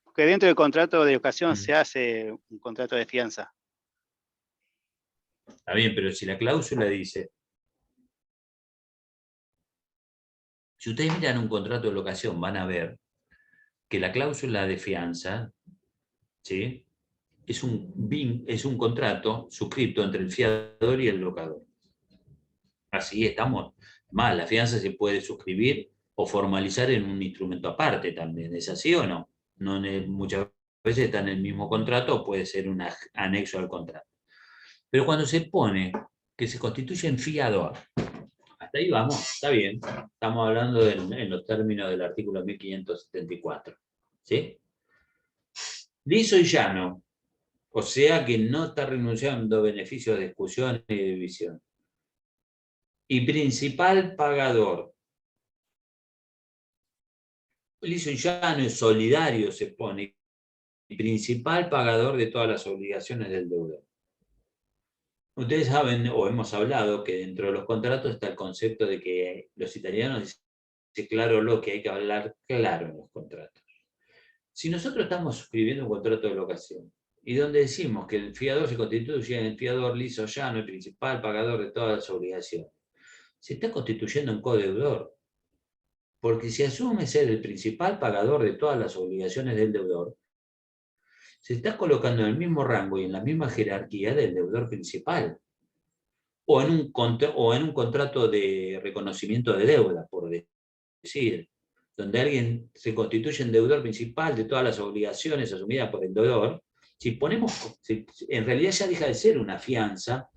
porque dentro del contrato de ocasión se hace un contrato de fianza. Está bien, pero si la cláusula dice Si ustedes miran un contrato de locación, van a ver que la cláusula de fianza, ¿sí?, es un contrato suscrito entre el fiador y el locador. Así estamos mal. La fianza se puede suscribir o formalizar en un instrumento aparte también. ¿Es así o no? Muchas veces está en el mismo contrato o puede ser un anexo al contrato. Pero cuando se pone que se constituye en fiador, hasta ahí vamos, está bien. Estamos hablando en los términos del artículo 1574. ¿Sí? Liso y llano. O sea que no está renunciando a beneficios de discusión y de división. Y principal pagador. Liso y llano es solidario, se pone. Y principal pagador de todas las obligaciones del deudor. Ustedes saben, o hemos hablado, que dentro de los contratos está el concepto de que los italianos dicen claro lo que hay que hablar claro en los contratos. Si nosotros estamos suscribiendo un contrato de locación, y donde decimos que el fiador se constituye en el fiador liso llano, el principal pagador de todas las obligaciones, se está constituyendo en codeudor. Porque si asume ser el principal pagador de todas las obligaciones del deudor, se está colocando en el mismo rango y en la misma jerarquía del deudor principal. O en un contrato de reconocimiento de deuda, por decir, donde alguien se constituye en deudor principal de todas las obligaciones asumidas por el deudor, en realidad ya deja de ser una fianza,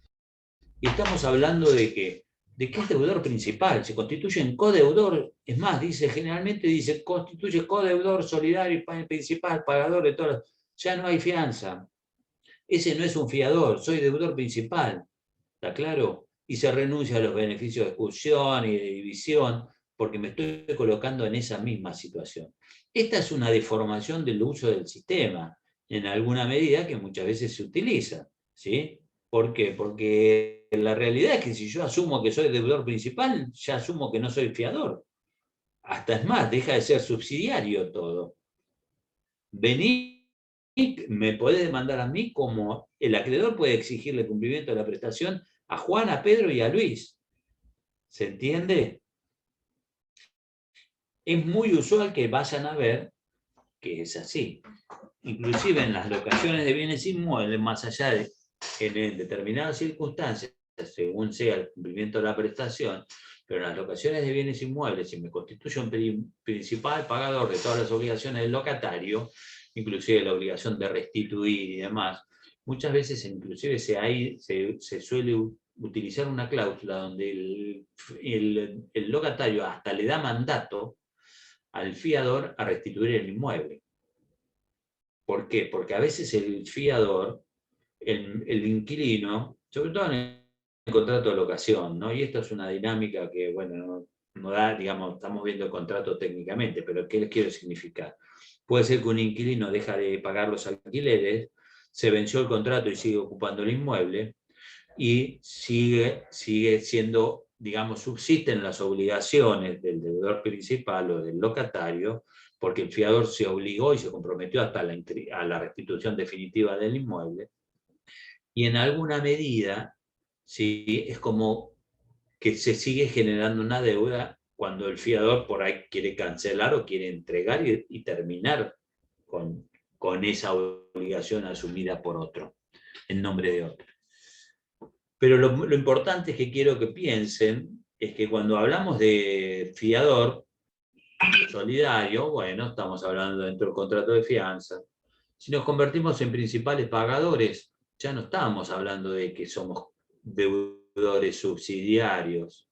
y estamos hablando de que es deudor principal, se constituye en codeudor, es más, generalmente dice, constituye codeudor solidario y principal, pagador de todas las... Ya no hay fianza. Ese no es un fiador, soy deudor principal, ¿está claro? Y se renuncia a los beneficios de exclusión y de división, porque me estoy colocando en esa misma situación. Esta es una deformación del uso del sistema, en alguna medida que muchas veces se utiliza, ¿sí? ¿Por qué? Porque la realidad es que si yo asumo que soy deudor principal, ya asumo que no soy fiador. Hasta es más, deja de ser subsidiario todo. Vení, me podés demandar a mí como el acreedor puede exigirle cumplimiento de la prestación a Juan, a Pedro y a Luis. ¿Se entiende? Es muy usual que vayan a ver que es así. Inclusive en las locaciones de bienes inmuebles, más allá de en determinadas circunstancias, según sea el cumplimiento de la prestación, pero en las locaciones de bienes inmuebles, si me constituyo un principal pagador de todas las obligaciones del locatario, inclusive la obligación de restituir y demás, muchas veces inclusive se suele utilizar una cláusula donde el locatario hasta le da mandato al fiador a restituir el inmueble. ¿Por qué? Porque a veces el fiador, el inquilino, sobre todo en el contrato de locación, ¿no? Y esto es una dinámica que, bueno, no da, digamos, estamos viendo el contrato técnicamente, pero ¿qué les quiero significar? Puede ser que un inquilino deja de pagar los alquileres, se venció el contrato y sigue ocupando el inmueble, y sigue siendo, digamos, subsisten las obligaciones del deudor principal o del locatario, porque el fiador se obligó y se comprometió hasta a la restitución definitiva del inmueble, y en alguna medida, ¿sí?, es como que se sigue generando una deuda cuando el fiador por ahí quiere cancelar o quiere entregar y terminar con esa obligación asumida por otro, en nombre de otro. Pero lo importante es que quiero que piensen es que cuando hablamos de fiador solidario, bueno, estamos hablando dentro del contrato de fianza. Si nos convertimos en principales pagadores, ya no estamos hablando de que somos deudores subsidiarios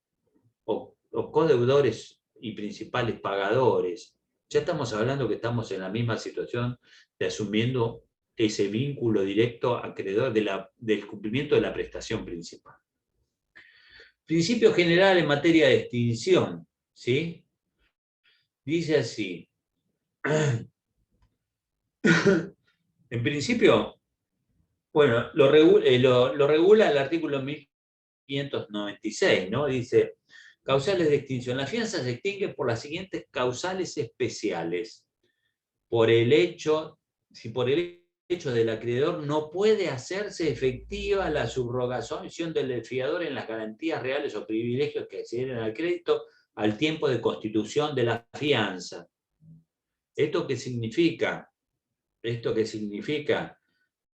o codeudores y principales pagadores. Ya estamos hablando que estamos en la misma situación de asumiendo ese vínculo directo acreedor del cumplimiento de la prestación principal. Principio general en materia de extinción, ¿sí? Dice así. En principio, bueno, lo regula el artículo 1596, ¿no? Dice, causales de extinción. La fianza se extingue por las siguientes causales especiales. Si por el hecho del acreedor no puede hacerse efectiva la subrogación del fiador en las garantías reales o privilegios que acceden al crédito al tiempo de constitución de la fianza. ¿Esto qué significa? Esto qué significa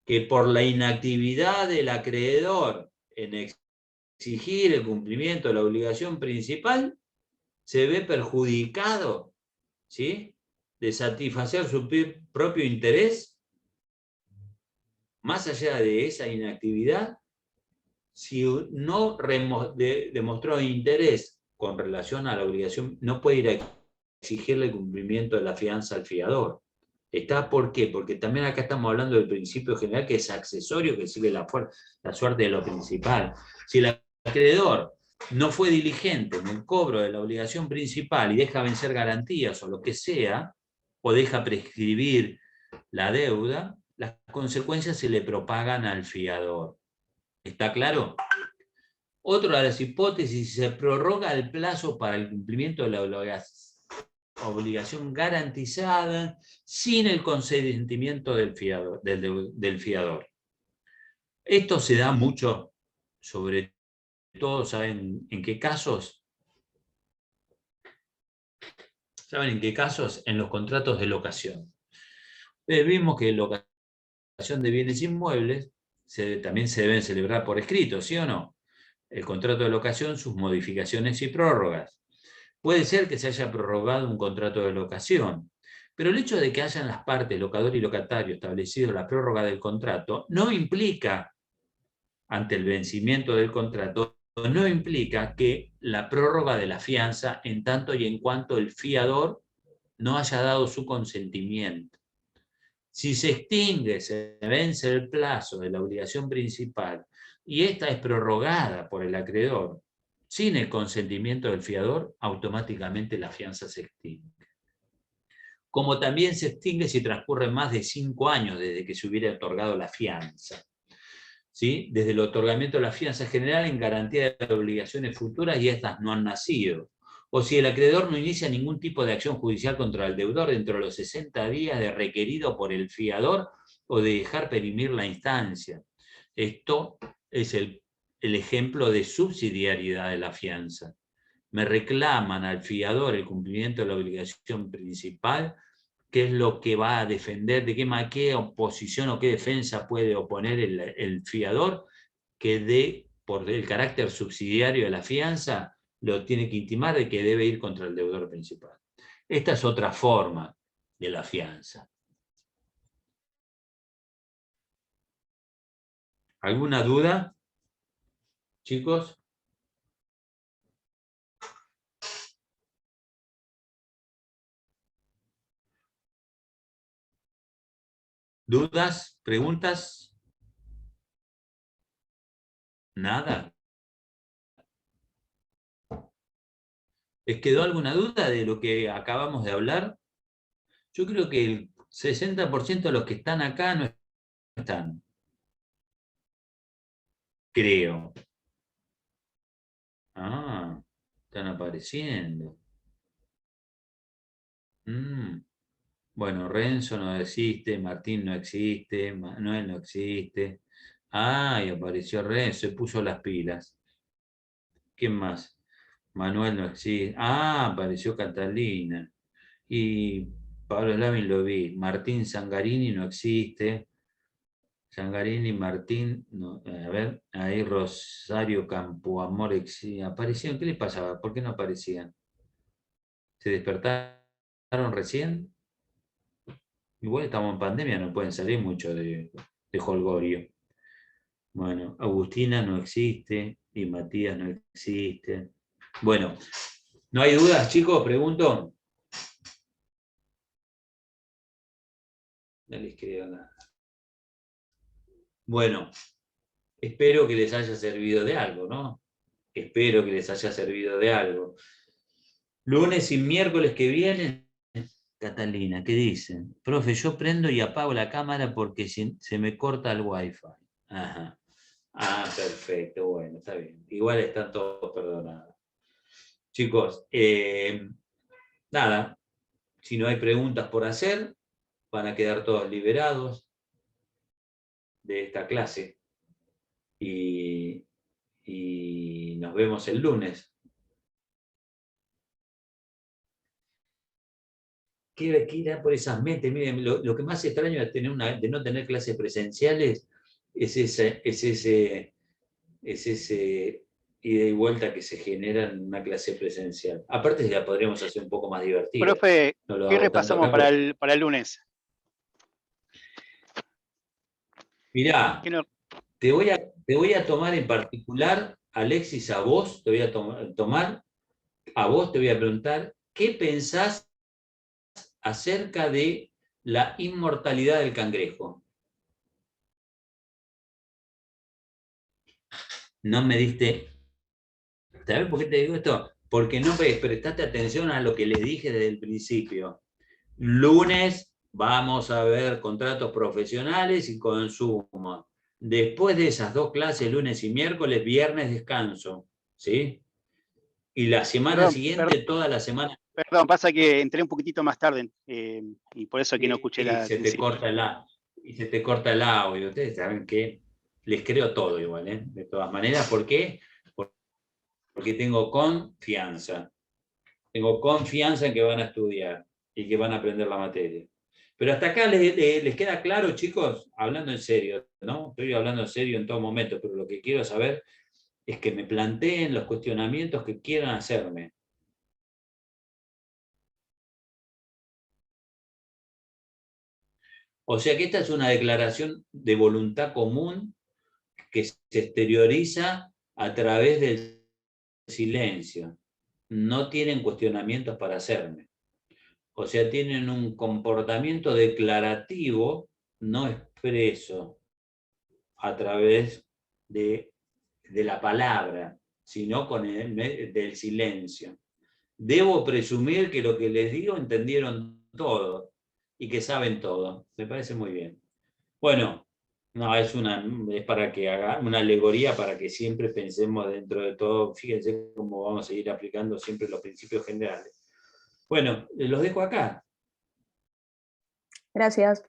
que por la inactividad del acreedor en exigir el cumplimiento de la obligación principal, se ve perjudicado, ¿sí?, de satisfacer su propio interés. Más allá de esa inactividad, si no demostró interés con relación a la obligación, no puede ir a exigirle el cumplimiento de la fianza al fiador. ¿Por qué? Porque también acá estamos hablando del principio general, que es accesorio, que sigue la suerte de lo principal. Si el acreedor no fue diligente en el cobro de la obligación principal y deja vencer garantías o lo que sea, o deja prescribir la deuda, las consecuencias se le propagan al fiador. ¿Está claro? Otra de las hipótesis, se prorroga el plazo para el cumplimiento de la obligación garantizada sin el consentimiento del fiador. Esto se da mucho, sobre todo, ¿saben en qué casos? ¿Saben en qué casos? En los contratos de locación. Vimos que en locación de bienes inmuebles también se deben celebrar por escrito, ¿sí o no? El contrato de locación, sus modificaciones y prórrogas. Puede ser que se haya prorrogado un contrato de locación, pero el hecho de que hayan las partes, locador y locatario, establecido la prórroga del contrato, no implica, ante el vencimiento del contrato, no implica que la prórroga de la fianza, en tanto y en cuanto el fiador no haya dado su consentimiento. Si se extingue, se vence el plazo de la obligación principal y esta es prorrogada por el acreedor sin el consentimiento del fiador, automáticamente la fianza se extingue. Como también se extingue si transcurren más de 5 años desde que se hubiera otorgado la fianza. ¿Sí? Desde el otorgamiento de la fianza general en garantía de obligaciones futuras y estas no han nacido. O si el acreedor no inicia ningún tipo de acción judicial contra el deudor dentro de los 60 días de requerido por el fiador o de dejar perimir la instancia. Esto es el ejemplo de subsidiariedad de la fianza. Me reclaman al fiador el cumplimiento de la obligación principal, qué es lo que va a defender, de qué oposición o qué defensa puede oponer el fiador, que por el carácter subsidiario de la fianza lo tiene que intimar de que debe ir contra el deudor principal. Esta es otra forma de la fianza. ¿Alguna duda, chicos? ¿Dudas? ¿Preguntas? ¿Nada? ¿Les quedó alguna duda de lo que acabamos de hablar? Yo creo que el 60% de los que están acá no están. Creo. Ah, están apareciendo. Bueno, Renzo no existe, Martín no existe, Manuel no existe. Ah, y apareció Renzo, se puso las pilas. ¿Quién más? Manuel no existe. Ah, apareció Catalina. Y Pablo Slavin lo vi. Martín Zangarini no existe. Zangarini, Martín, no, a ver, ahí Rosario Campoamor aparecieron. ¿Qué les pasaba? ¿Por qué no aparecían? ¿Se despertaron recién? Igual estamos en pandemia, no pueden salir mucho de jolgorio. Bueno, Agustina no existe y Matías no existe. Bueno, ¿no hay dudas, chicos? Pregunto. No les creo nada. Bueno, espero que les haya servido de algo, ¿no? Espero que les haya servido de algo. Lunes y miércoles que vienen, Catalina, ¿qué dicen? Profe, yo prendo y apago la cámara porque se me corta el wifi. Ajá. Ah, perfecto, bueno, está bien. Igual están todos perdonados. Chicos, nada, si no hay preguntas por hacer, van a quedar todos liberados de esta clase. Y nos vemos el lunes. que irá por esas mentes. Miren, lo que más extraño de no tener clases presenciales es ese ida y vuelta que se genera en una clase presencial. Aparte, si la podríamos hacer un poco más divertida. Profe, No lo ¿qué hago tanto repasamos acá, para el lunes? mirá, ¿Qué no- te voy a tomar en particular, Alexis, a vos, te voy a tomar, a vos te voy a preguntar, ¿qué pensás acerca de la inmortalidad del cangrejo? No me diste. ¿Sabes por qué te digo esto? Porque no prestaste atención a lo que les dije desde el principio. Lunes vamos a ver contratos profesionales y consumo. Después de esas dos clases, lunes y miércoles, viernes descanso. ¿Sí? Y la semana siguiente, toda la semana. Perdón, pasa que entré un poquitito más tarde y por eso que no escuché Y al se te principio. corta el audio. Ustedes saben que les creo todo igual, ¿eh? De todas maneras, ¿por qué? Porque tengo confianza. Tengo confianza en que van a estudiar y que van a aprender la materia. Pero hasta acá les queda claro, chicos, hablando en serio, ¿no? Estoy hablando en serio en todo momento, pero lo que quiero saber es que me planteen los cuestionamientos que quieran hacerme. O sea que esta es una declaración de voluntad común que se exterioriza a través del silencio. No tienen cuestionamientos para hacerme. O sea, tienen un comportamiento declarativo, no expreso, a través de la palabra, sino del silencio. Debo presumir que lo que les digo entendieron todo y que saben todo. Me parece muy bien. Bueno, no, es para que haga una alegoría para que siempre pensemos dentro de todo. Fíjense cómo vamos a seguir aplicando siempre los principios generales. Bueno, los dejo acá. Gracias.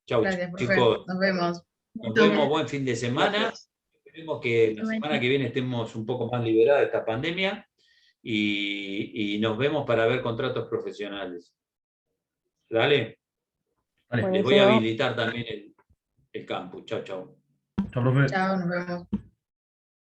Chau, Gracias, profe. chicos. Nos vemos. Nos vemos, buen fin de semana. Gracias. Esperemos que la semana que viene estemos un poco más liberados de esta pandemia y nos vemos para ver contratos profesionales. ¿Dale? Vale. Les voy a Buenísimo. habilitar también el campus. Chau, chau. Chao, profe. Chao, nos vemos.